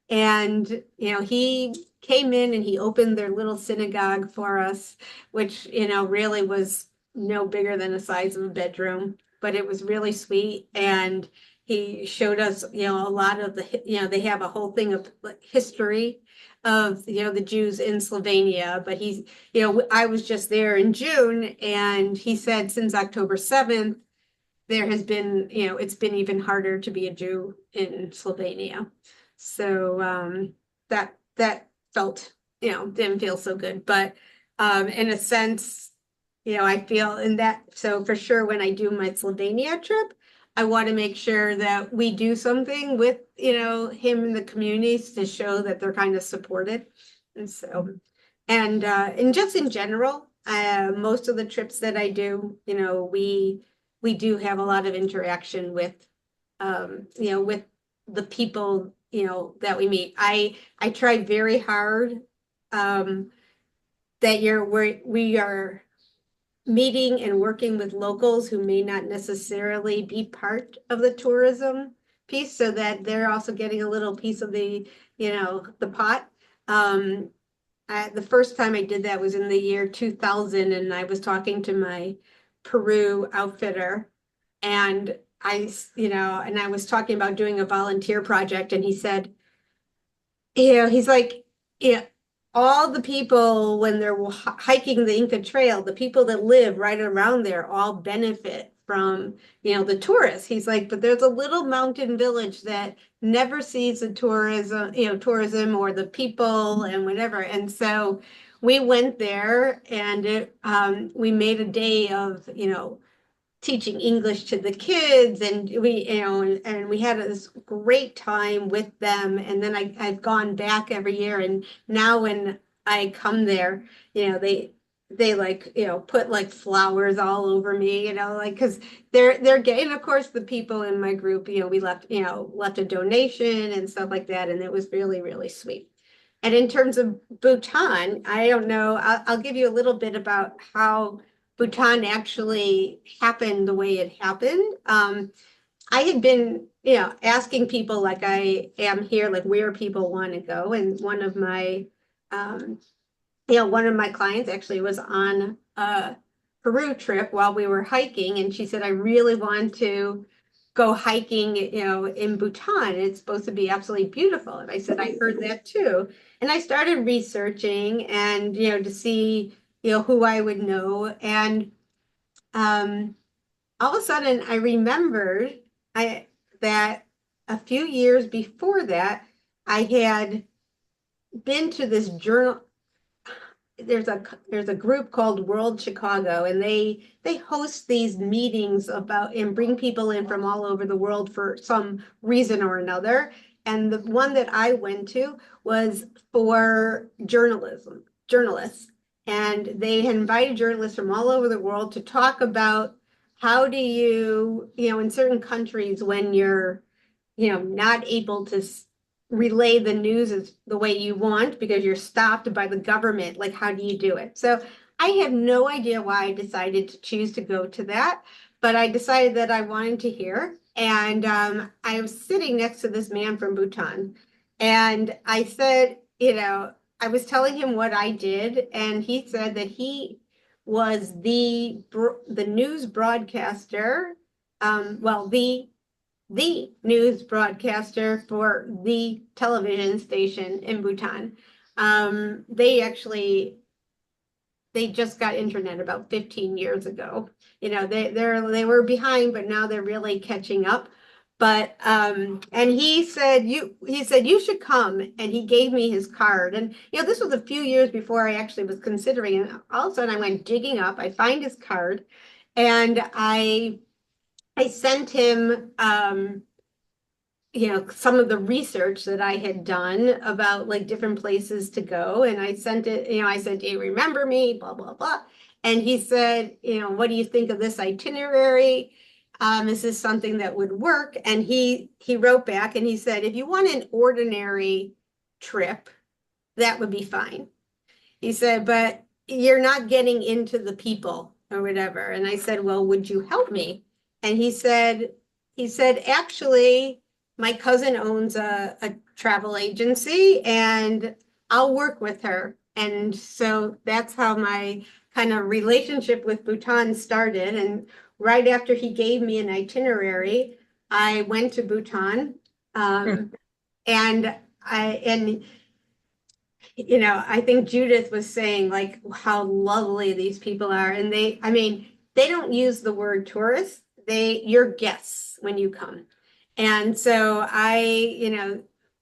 Speaker 1: And, he came in and he opened their little synagogue for us, which, really was no bigger than the size of a bedroom, but it was really sweet. And he showed us, a lot of they have a whole thing of like, history of, the Jews in Slovenia, but I was just there in June, and he said since October 7th, there has been, it's been even harder to be a Jew in Slovenia. So that felt, didn't feel so good. But in a sense, I feel in that. So for sure, when I do my Slovenia trip, I want to make sure that we do something with, him in the communities to show that they're kind of supported. And so, and just in general, most of the trips that I do, we do have a lot of interaction with the people, that we meet. I try very hard, that we are meeting and working with locals who may not necessarily be part of the tourism piece, so that they're also getting a little piece of the pot. Um, the first time I did that was in the year 2000, and I was talking to my Peru outfitter, and and I was talking about doing a volunteer project, and he said, he's like, yeah, all the people when they're hiking the Inca Trail, the people that live right around there all benefit from, the tourists. He's like, but there's a little mountain village that never sees the tourism or the people and whatever. And so we went there, and we made a day of, teaching English to the kids, and we had this great time with them. And then I've gone back every year, and now when I come there, they like, put like flowers all over me, like, because they're getting, of course, the people in my group, we left a donation and stuff like that, and it was really, really sweet. And in terms of Bhutan, I don't know, I'll give you a little bit about how Bhutan actually happened the way it happened. I had been, asking people like I am here, like where people want to go. And um, one of my clients actually was on a Peru trip while we were hiking, and she said, I really want to go hiking, in Bhutan. It's supposed to be absolutely beautiful. And I said, I heard that too. And I started researching and, to see, who I would know. And um, all of a sudden I remembered that a few years before that, I had been to this journal. There's a group called World Chicago, and they host these meetings about and bring people in from all over the world for some reason or another. And the one that I went to was for journalists. And they had invited journalists from all over the world to talk about how do you, in certain countries when you're, not able to relay the news as the way you want because you're stopped by the government. Like, how do you do it? So I have no idea why I decided to choose to go to that, but I decided that I wanted to hear. And I was sitting next to this man from Bhutan, and I said, I was telling him what I did, and he said that he was the news broadcaster, well, the news broadcaster for the television station in Bhutan. They just got internet about 15 years ago. They were behind, but now they're really catching up. But and he said you should come, and he gave me his card. And this was a few years before I actually was considering. And all of a sudden I went digging up, I find his card, and I sent him some of the research that I had done about like different places to go. And I sent it, I said, do you remember me? Blah, blah, blah. And he said, what do you think of this itinerary? Is this something that would work? And he wrote back and he said, if you want an ordinary trip, that would be fine. He said, but you're not getting into the people or whatever. And I said, well, would you help me? And he said, actually, my cousin owns a travel agency, and I'll work with her. And so that's how my kind of relationship with Bhutan started. And right after he gave me an itinerary, I went to Bhutan. And I think Judith was saying like how lovely these people are. And I mean, they don't use the word tourist. You're guests when you come. And so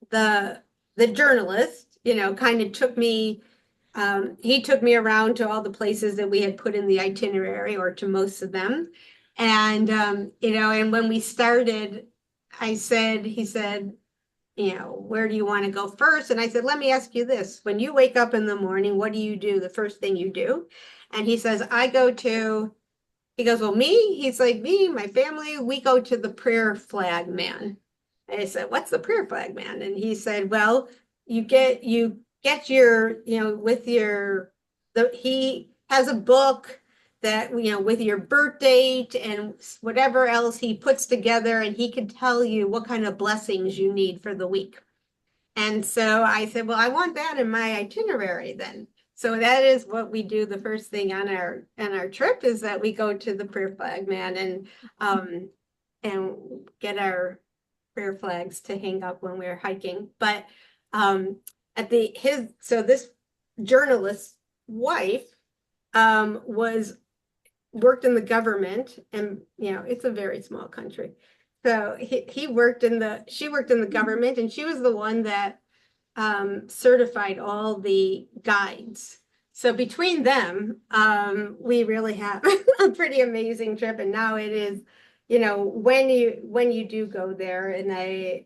Speaker 1: the journalist, kind of took me, he took me around to all the places that we had put in the itinerary, or to most of them. And, and when we started, he said, where do you want to go first? And I said, let me ask you this. When you wake up in the morning, what do you do? The first thing you do? And he says, he goes, well, me? He's like, me, my family, we go to the prayer flag man. And I said, what's the prayer flag man? And he said, well, you get your, with the he has a book that, with your birth date and whatever else he puts together, and he can tell you what kind of blessings you need for the week. And so I said, well, I want that in my itinerary then. So that is what we do the first thing on our trip, is that we go to the prayer flag man and get our prayer flags to hang up when we're hiking. But so this journalist's wife worked in the government, and it's a very small country. So she worked in the government, and she was the one that certified all the guides. So between them, we really have a pretty amazing trip. And now it is, when you do go there, and I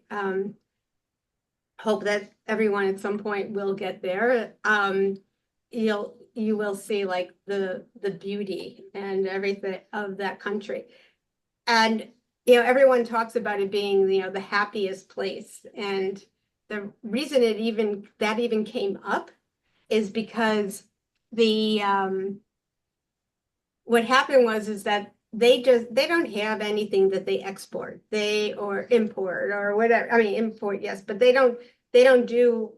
Speaker 1: hope that everyone at some point will get there, you will see like the beauty and everything of that country. And everyone talks about it being the happiest place. And the reason that even came up is because what happened is that they don't have anything that they export, or import or whatever. I mean, import, yes, but they don't do,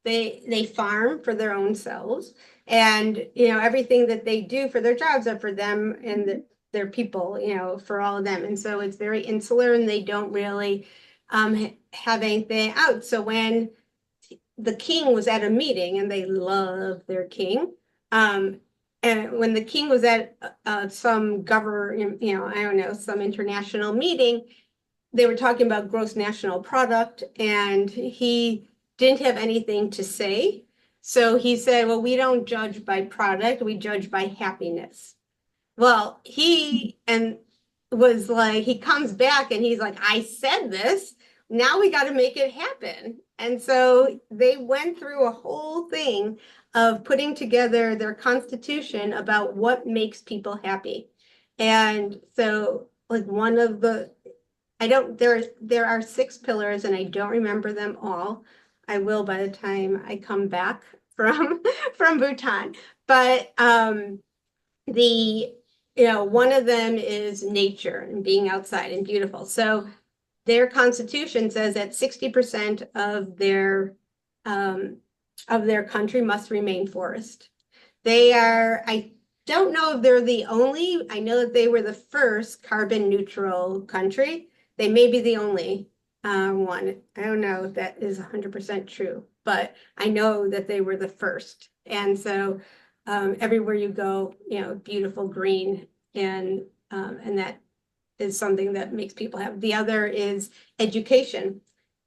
Speaker 1: they farm for their own selves, and everything that they do for their jobs are for them and their people, for all of them. And so it's very insular, and they don't really have anything out. So when the king was at a meeting, and they love their king, and when the king was at some I don't know, some international meeting, they were talking about gross national product, and he didn't have anything to say. So he said, well, we don't judge by product, we judge by happiness. Well, he comes back and he's like, I said this, now we got to make it happen. And so they went through a whole thing of putting together their constitution about what makes people happy. And so like one of the, there are 6 pillars, and I don't remember them all. I will by the time I come back from Bhutan. But one of them is nature and being outside and beautiful. So their constitution says that 60% of their country must remain forest. I don't know if they're the only. I know that they were the first carbon neutral country. They may be the only one. I don't know if that is 100% true, but I know that they were the first. And so everywhere you go, beautiful green, and that is something that makes people happy. The other is education,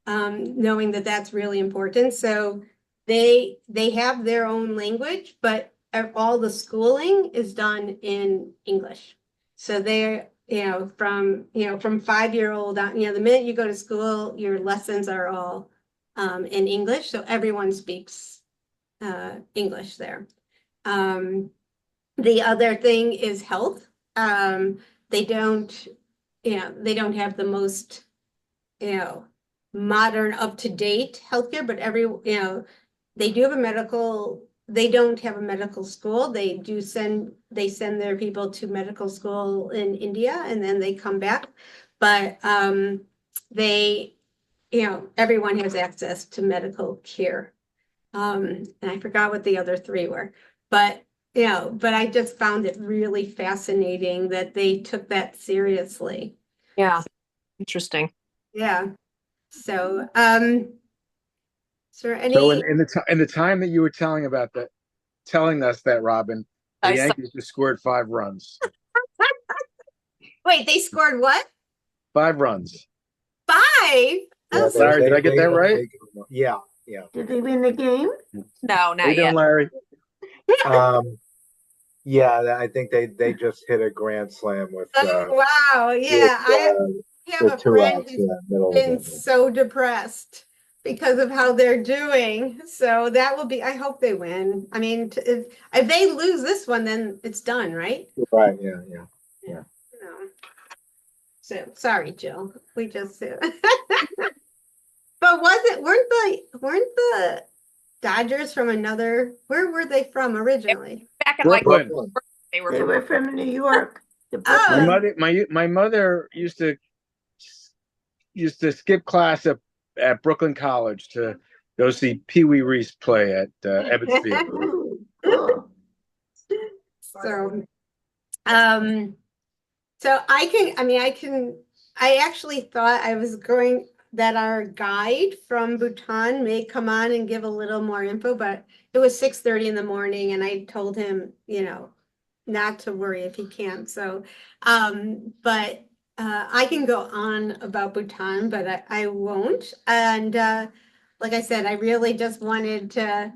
Speaker 1: knowing that that's really important. So they have their own language, but all the schooling is done in English. So they're, from 5-year-old on, the minute you go to school, your lessons are all in English. So everyone speaks English there. The other thing is health. They don't have the most, modern, up-to-date healthcare, but they do have they don't have a medical school. They send their people to medical school in India, and then they come back. But everyone has access to medical care. And I forgot what the other 3 were, but I just found it really fascinating that they took that seriously.
Speaker 2: Yeah. Interesting.
Speaker 1: Yeah. So, is there any?
Speaker 5: So in the time that you were telling us that, Robin, the Yankees just scored 5 runs.
Speaker 1: Wait, they scored what?
Speaker 5: 5 runs.
Speaker 1: 5?
Speaker 6: Yeah,
Speaker 5: Larry, did I get that right?
Speaker 6: Yeah.
Speaker 3: Did they win the game?
Speaker 2: No, not
Speaker 5: doing,
Speaker 2: yet.
Speaker 5: Larry?
Speaker 6: Yeah, I think they just hit a grand slam with
Speaker 1: wow, yeah. I have a friend who's been so depressed because of how they're doing. So that will be, I hope they win. I mean, if they lose this one, then it's done, right?
Speaker 6: Right, yeah.
Speaker 1: No. So sorry, Jill. We just but weren't the Dodgers from another, where were they from originally?
Speaker 2: Back in like
Speaker 5: Brooklyn.
Speaker 6: Brooklyn.
Speaker 2: they were
Speaker 3: They
Speaker 2: from
Speaker 3: were
Speaker 2: Brooklyn.
Speaker 3: from New York. The
Speaker 5: My
Speaker 1: Oh.
Speaker 3: Brooklyn.
Speaker 5: mother, my mother used to skip class at Brooklyn College to go see Pee Wee Reese play at Ebbets Field.
Speaker 3: Ooh, cool.
Speaker 1: So, um, so I actually thought I was going, that our guide from Bhutan may come on and give a little more info, but it was 6:30 in the morning and I told him, not to worry if he can't. So, but I can go on about Bhutan, but I won't. And like I said, I really just wanted to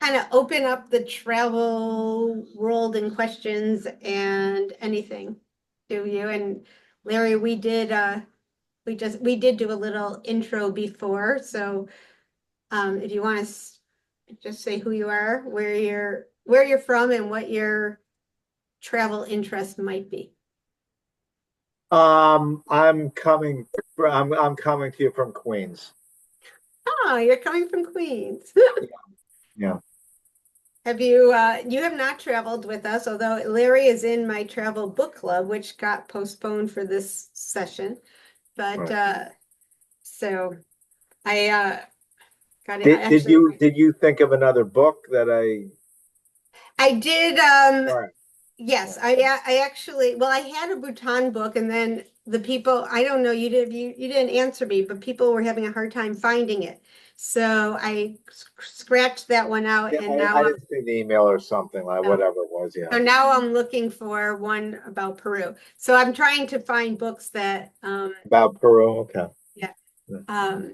Speaker 1: kind of open up the travel world and questions and anything to you. And Larry, we did do a little intro before. So if you want to just say who you are, where you're from, and what your travel interest might be.
Speaker 6: I'm coming. I'm coming to you from Queens.
Speaker 1: Oh, you're coming from Queens.
Speaker 6: Yeah.
Speaker 1: Have you have not traveled with us, although Larry is in my travel book club, which got postponed for this session. But
Speaker 6: Right.
Speaker 1: so I got it.
Speaker 6: Did you think of another book that
Speaker 1: I did
Speaker 6: all right.
Speaker 1: yes, I actually, well, I had a Bhutan book, and then the people, I don't know, you didn't answer me, but people were having a hard time finding it. So I scratched that one out,
Speaker 6: Yeah,
Speaker 1: and
Speaker 6: I didn't see the email or something like
Speaker 1: so
Speaker 6: whatever it was. Yeah.
Speaker 1: so now I'm looking for one about Peru. So I'm trying to find books that
Speaker 6: About Peru. Okay.
Speaker 1: yeah,
Speaker 6: Yeah.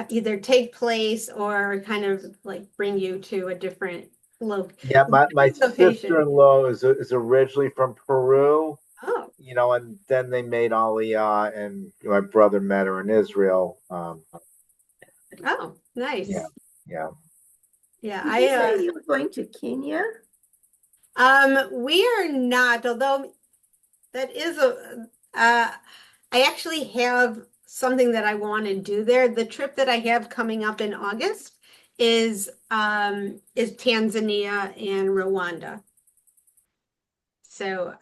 Speaker 1: either take place or kind of like bring you to a different
Speaker 6: Yeah, my
Speaker 1: location.
Speaker 6: sister-in-law is originally from Peru,
Speaker 1: Oh,
Speaker 6: and then they made Aliyah, and my brother met her in Israel.
Speaker 1: oh, nice.
Speaker 6: Yeah, yeah.
Speaker 1: Yeah,
Speaker 3: Did you say you were going to Kenya?
Speaker 1: we are not, although that is I actually have something that I want to do there. The trip that I have coming up in August is Tanzania and Rwanda. So,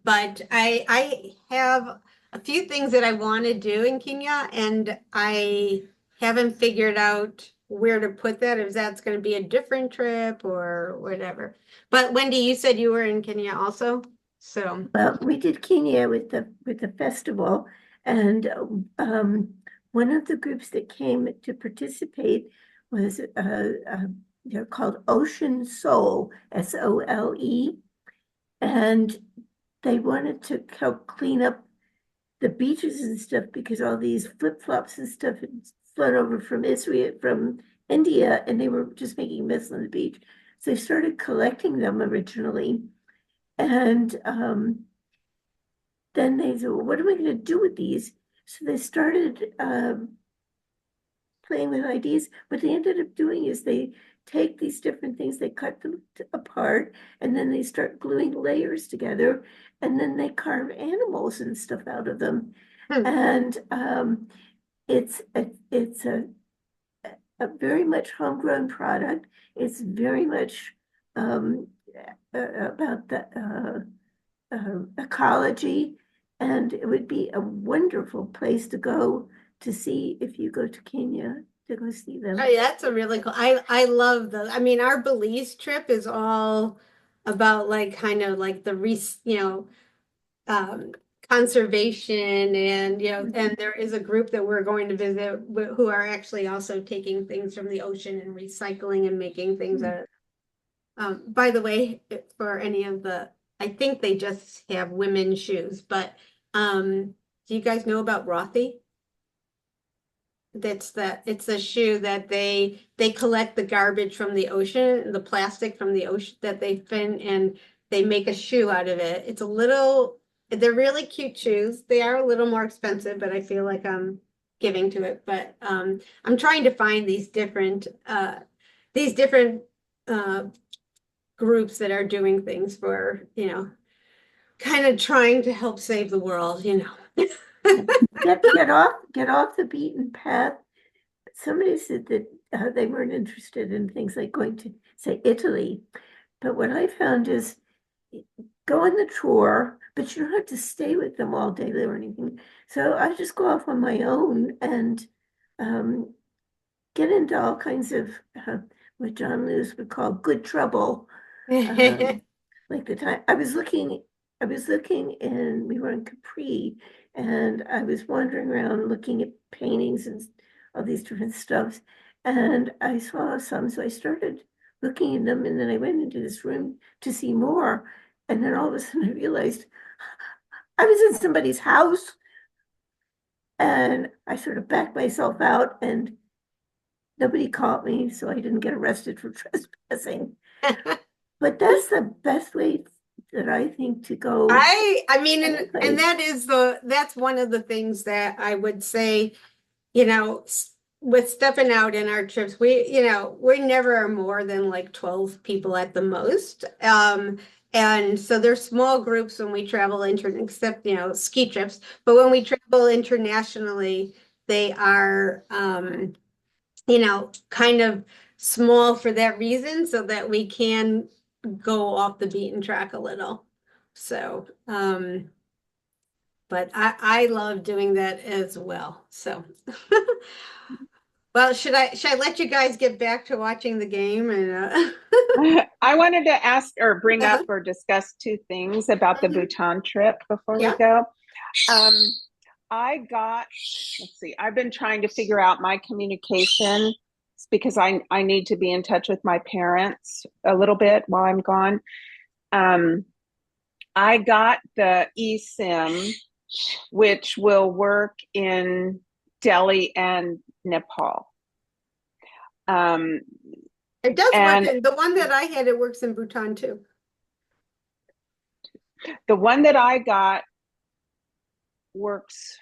Speaker 1: but I have a few things that I want to do in Kenya, and I haven't figured out where to put that, if that's going to be a different trip or whatever. But Wendy, you said you were in Kenya also, so
Speaker 3: Well, we did Kenya with the festival, and one of the groups that came to participate was they're called Ocean Soul, SOLE, and they wanted to help clean up the beaches and stuff because all these flip-flops and stuff had flown over from Israel, from India, and they were just making mess on the beach. So they started collecting them originally, and then they said, well, what are we going to do with these? So they started playing with ideas. What they ended up doing is they take these different things, they cut them apart, and then they start gluing layers together, and then they carve animals and stuff out of them. And it's a very much homegrown product. It's very much about the ecology, and it would be a wonderful place to go to see if you go to Kenya to go see them.
Speaker 1: oh, yeah, that's a really cool. I love those. I mean, our Belize trip is all about like kind of like the um, conservation, and and there is a group that we're going to visit who are actually also taking things from the ocean and recycling and making things out of. By the way, for any of I think they just have women's shoes, but do you guys know about Rothy? It's a shoe that they collect the garbage from the ocean, the plastic from the ocean that they fin, and they make a shoe out of it. They're really cute shoes. They are a little more expensive, but I feel like I'm giving to it. But I'm trying to find these different uh groups that are doing things for, kind of trying to help save the world.
Speaker 3: Get off the beaten path. Somebody said that they weren't interested in things like going to, say, Italy. But what I found is go on the tour, but you don't have to stay with them all day or anything. So I just go off on my own and um, get into all kinds of what John Lewis would call good trouble. Like the time I was looking and we were in Capri and I was wandering around looking at paintings and all these different stuffs. And I saw some, so I started looking at them and then I went into this room to see more. And then all of a sudden I realized I was in somebody's house and I sort of backed myself out and nobody caught me, so I didn't get arrested for trespassing. But that's the best way that I think to go.
Speaker 1: I mean, and
Speaker 3: anyplace.
Speaker 1: that's one of the things that I would say, you know, with stepping out in our trips, we never are more than like 12 people at the most. And so there's small groups when we travel except, ski trips, but when we travel internationally, they are, kind of small for that reason, so that we can go off the beaten track a little. So, but I love doing that as well. So, well, should I let you guys get back to watching the game and
Speaker 4: I wanted to ask or bring up
Speaker 1: uh,
Speaker 4: or discuss two things about the Bhutan trip before we
Speaker 1: yeah.
Speaker 4: go. Um, let's see, I've been trying to figure out my communication because I need to be in touch with my parents a little bit while I'm gone. I got the eSIM, which will work in Delhi and Nepal.
Speaker 1: It does work.
Speaker 4: And
Speaker 1: The one that I had, it works in Bhutan too.
Speaker 4: the one that I got works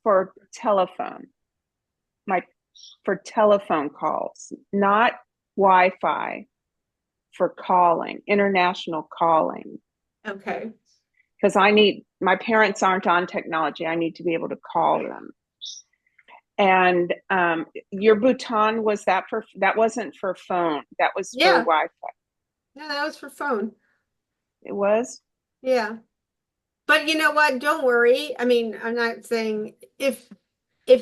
Speaker 4: for telephone, for telephone calls, not Wi-Fi, for calling, international calling.
Speaker 1: Okay.
Speaker 4: Because my parents aren't on technology. I need to be able to call them. And your Bhutan, that wasn't for phone, that was for
Speaker 1: Yeah.
Speaker 4: Wi-Fi.
Speaker 1: No, that was for phone.
Speaker 4: It was?
Speaker 1: Yeah. But you know what? Don't worry. I mean, I'm not saying if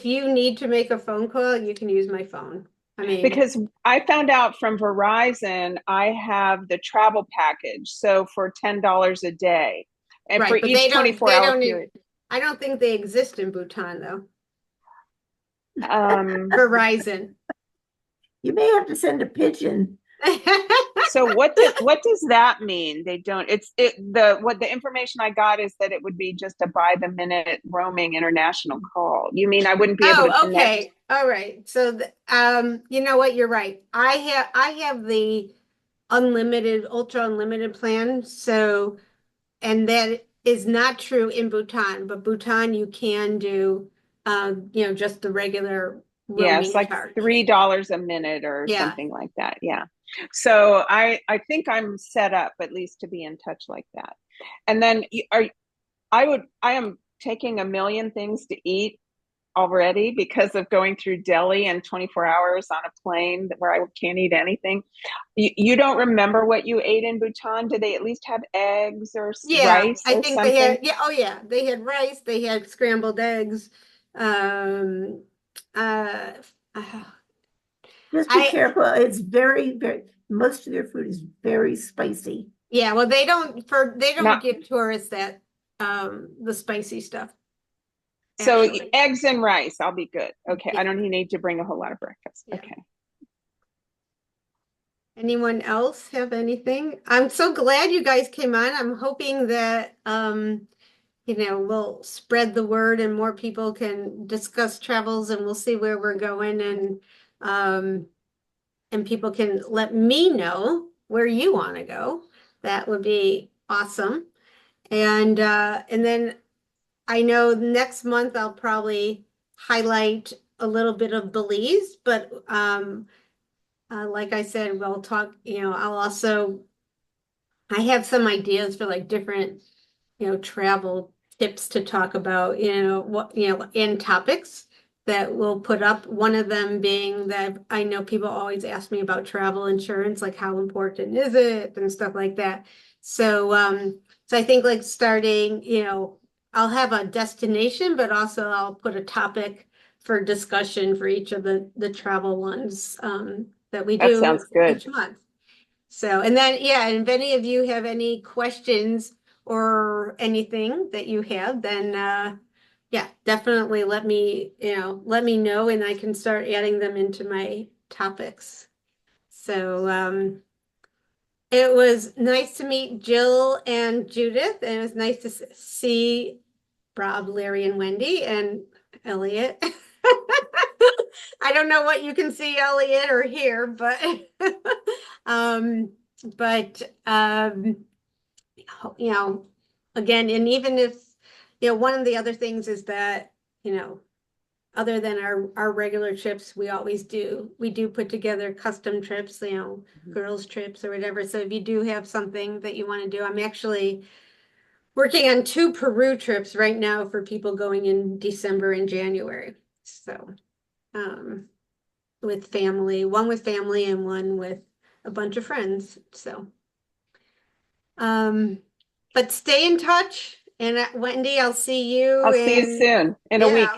Speaker 1: you need to make a phone call, you can use my phone. I mean,
Speaker 4: Because I found out from Verizon, I have the travel package. So for $10 a day and for
Speaker 1: right, but
Speaker 4: each 24-hour period.
Speaker 1: I don't think they exist in Bhutan though.
Speaker 4: Um,
Speaker 1: Verizon.
Speaker 3: You may have to send a pigeon.
Speaker 4: so what does that mean? They don't, the information I got is that it would be just a by the minute roaming international call. You mean I wouldn't be able to
Speaker 1: Oh,
Speaker 4: connect?
Speaker 1: okay. All right. So, you know what? You're right. I have the ultra unlimited plan. So, and that is not true in Bhutan, but Bhutan you can do, just the regular
Speaker 4: Yeah, it's
Speaker 1: roaming
Speaker 4: like
Speaker 1: charge.
Speaker 4: $3 a minute or
Speaker 1: Yeah.
Speaker 4: something like that. Yeah. So I think I'm set up at least to be in touch like that. And then I am taking a million things to eat already because of going through Delhi and 24 hours on a plane where I can't eat anything. You don't remember what you ate in Bhutan? Did they at least have eggs or
Speaker 1: Yeah,
Speaker 4: rice
Speaker 1: I
Speaker 4: or
Speaker 1: think they had,
Speaker 4: something?
Speaker 1: yeah, oh yeah, they had rice, they had scrambled eggs. Um, uh,
Speaker 3: Just be
Speaker 1: I,
Speaker 3: careful. It's very, most of their food is very spicy.
Speaker 1: yeah, well, they don't
Speaker 4: Not
Speaker 1: give tourists that, the spicy stuff,
Speaker 4: so
Speaker 1: actually.
Speaker 4: eggs and rice. I'll be good. Okay, I
Speaker 1: Yeah,
Speaker 4: don't need to bring a whole lot of breakfast.
Speaker 1: yeah.
Speaker 4: Okay.
Speaker 1: Anyone else have anything? I'm so glad you guys came on. I'm hoping that, we'll spread the word and more people can discuss travels and we'll see where we're going um, and people can let me know where you want to go. That would be awesome. And then I know next month I'll probably highlight a little bit of Belize, but like I said, we'll talk, I have some ideas for like different, travel tips to talk about, and topics that we'll put up. One of them being that I know people always ask me about travel insurance, like how important is it and stuff like that. So so I think like starting, I'll have a destination, but also I'll put a topic for discussion for each of the travel ones that we
Speaker 4: That
Speaker 1: do
Speaker 4: sounds good.
Speaker 1: each month. So, and then, yeah, and if any of you have any questions or anything that you have, then yeah, definitely let me know and I can start adding them into my topics. So, it was nice to meet Jill and Judith, and it was nice to see Rob, Larry, and Wendy, and Elliot. I don't know what you can see, Elliot, or hear, but um, but you know, again, and even if one of the other things is that other than our regular trips, we do put together custom trips, girls trips or whatever. So if you do have something that you want to do, I'm actually working on 2 Peru trips right now for people going in December and January. So, with family, one with family and one with a bunch of friends. So, but stay in touch. And Wendy, I'll see you
Speaker 4: I'll see you soon in a week.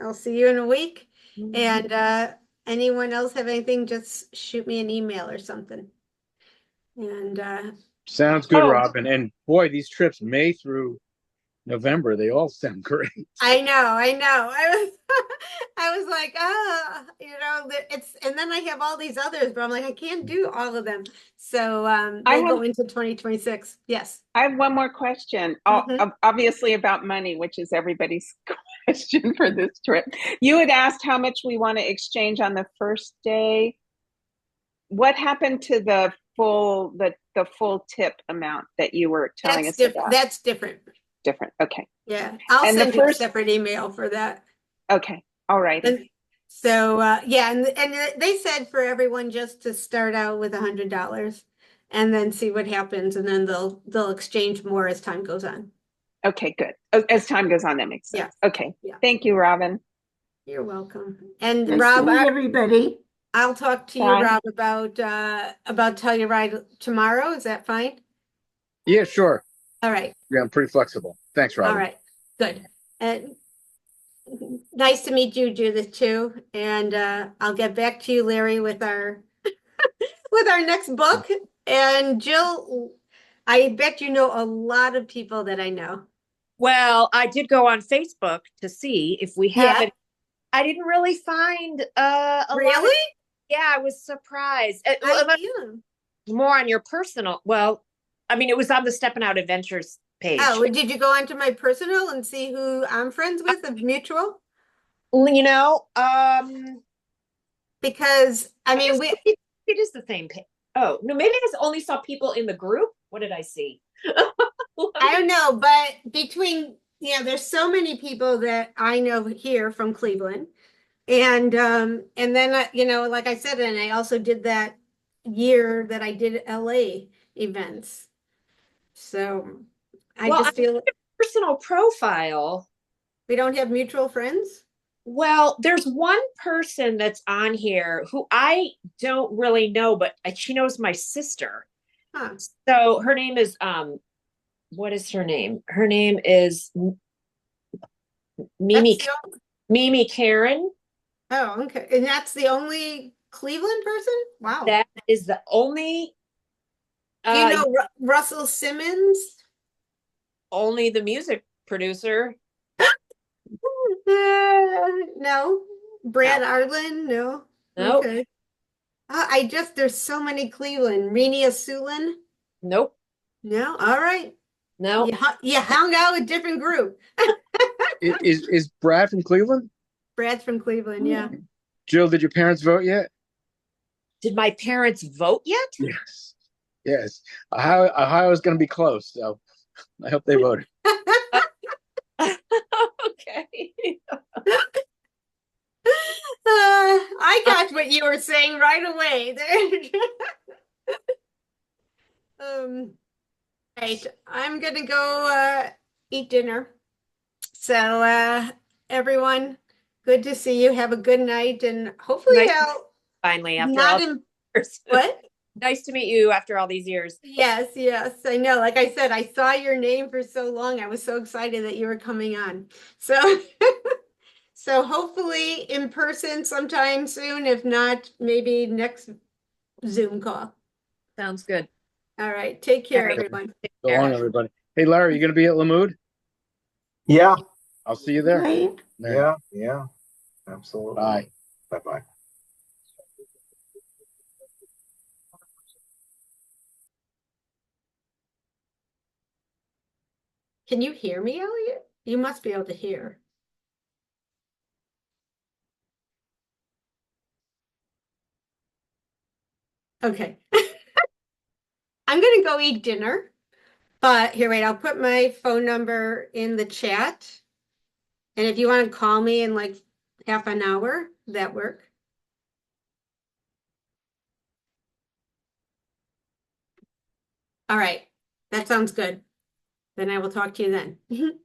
Speaker 1: I'll see you in a week. And anyone else have anything, just shoot me an email or something. And
Speaker 5: Sounds good,
Speaker 4: Oh.
Speaker 5: Robin. And boy, these trips, May through November, they all sound great.
Speaker 1: I know. I was like, and then I have all these others, but I'm like, I can't do all of them. So
Speaker 4: I
Speaker 1: we'll
Speaker 4: have-
Speaker 1: go into 2026. Yes.
Speaker 4: I have one more question, obviously about money, which is everybody's question for this trip. You had asked how much we want to exchange on the first day. What happened to the full tip amount that you were telling us about?
Speaker 1: That's different.
Speaker 4: Different. Okay.
Speaker 1: Yeah. I'll
Speaker 4: And the
Speaker 1: send you a
Speaker 4: first-
Speaker 1: separate email for that.
Speaker 4: Okay. All right.
Speaker 1: And so yeah, and they said for everyone just to start out with $100 and then see what happens, and then they'll exchange more as time goes on.
Speaker 4: Okay, good. As time goes on, that makes sense.
Speaker 1: Yeah.
Speaker 4: Okay.
Speaker 1: Yeah.
Speaker 4: Thank you, Robin.
Speaker 1: You're welcome. And
Speaker 3: Nice
Speaker 1: Rob,
Speaker 3: to meet everybody.
Speaker 1: I'll talk to you,
Speaker 4: Bye.
Speaker 1: Rob, about Telluride tomorrow. Is that fine?
Speaker 5: Yeah, sure.
Speaker 1: All right.
Speaker 5: Yeah, I'm pretty flexible. Thanks, Robin.
Speaker 1: All right. Good. And nice to meet you, Judith, too. And I'll get back to you, Larry, with our with our next book. And Jill, I bet you know a lot of people that I know.
Speaker 2: Well, I did go on Facebook to see if we have
Speaker 1: Yeah.
Speaker 2: it. I didn't really find a lot of,
Speaker 1: Really?
Speaker 2: yeah, I was surprised.
Speaker 1: Yeah.
Speaker 2: More on your personal, well, I mean, it was on the Steppin' Out Adventures page.
Speaker 1: Oh, did you go onto my personal and see who I'm friends with of mutual?
Speaker 2: You know,
Speaker 1: Because I mean,
Speaker 2: it is the same page. Oh, no, maybe I only saw people in the group. What did I see?
Speaker 1: I don't know, but between, there's so many people that I know here from Cleveland. And then like I said, and I also did that year that I did LA events. So I
Speaker 2: Well,
Speaker 1: just feel
Speaker 2: personal profile.
Speaker 1: we don't have mutual friends.
Speaker 2: Well, there's one person that's on here who I don't really know, but she knows my sister.
Speaker 1: Huh.
Speaker 2: So her name is what is her name? Her name is Mimi Mimi Karen.
Speaker 1: Oh, okay. And that's the only Cleveland person? Wow.
Speaker 2: That is the only
Speaker 1: Do you know Russell Simmons?
Speaker 2: only the music producer.
Speaker 1: No. Brad Arlen? No.
Speaker 2: Nope.
Speaker 1: Okay. There's so many Cleveland. Renia Sulin?
Speaker 2: Nope.
Speaker 1: No. All right.
Speaker 2: No.
Speaker 1: You hung out with a different group.
Speaker 5: Is Brad from Cleveland?
Speaker 1: Brad's from Cleveland, yeah.
Speaker 5: Jill, did your parents vote yet?
Speaker 2: Did my parents vote yet?
Speaker 5: Yes. Yes. Ohio is going to be close, so I hope they voted.
Speaker 2: Okay.
Speaker 1: I got what you were saying right away. Right. I'm gonna go eat dinner. So everyone, Good to see you. Have a good night, and hopefully
Speaker 2: Nice
Speaker 1: I'll
Speaker 2: finally after
Speaker 1: not
Speaker 2: all
Speaker 1: in
Speaker 2: years.
Speaker 1: what?
Speaker 2: Nice to meet you after all these years.
Speaker 1: Yes, yes, I know. Like I said, I saw your name for so long. I was so excited that you were coming on. So, so hopefully in person sometime soon. If not, maybe next Zoom call.
Speaker 2: Sounds good.
Speaker 1: All right. Take
Speaker 2: All
Speaker 1: care,
Speaker 2: right.
Speaker 1: everyone.
Speaker 5: So long, everybody. Hey, Larry, you going to be at Lamood?
Speaker 6: Yeah,
Speaker 5: I'll see you there.
Speaker 3: Right?
Speaker 6: yeah, absolutely.
Speaker 5: Bye.
Speaker 6: Bye-bye.
Speaker 1: Can you hear me, Elliot? You must be able to hear. Okay. I'm gonna go eat dinner, but here, wait, I'll put my phone number in the chat. And if you want to call me in like half an hour, that work? All right. That sounds good. Then I will talk to you then.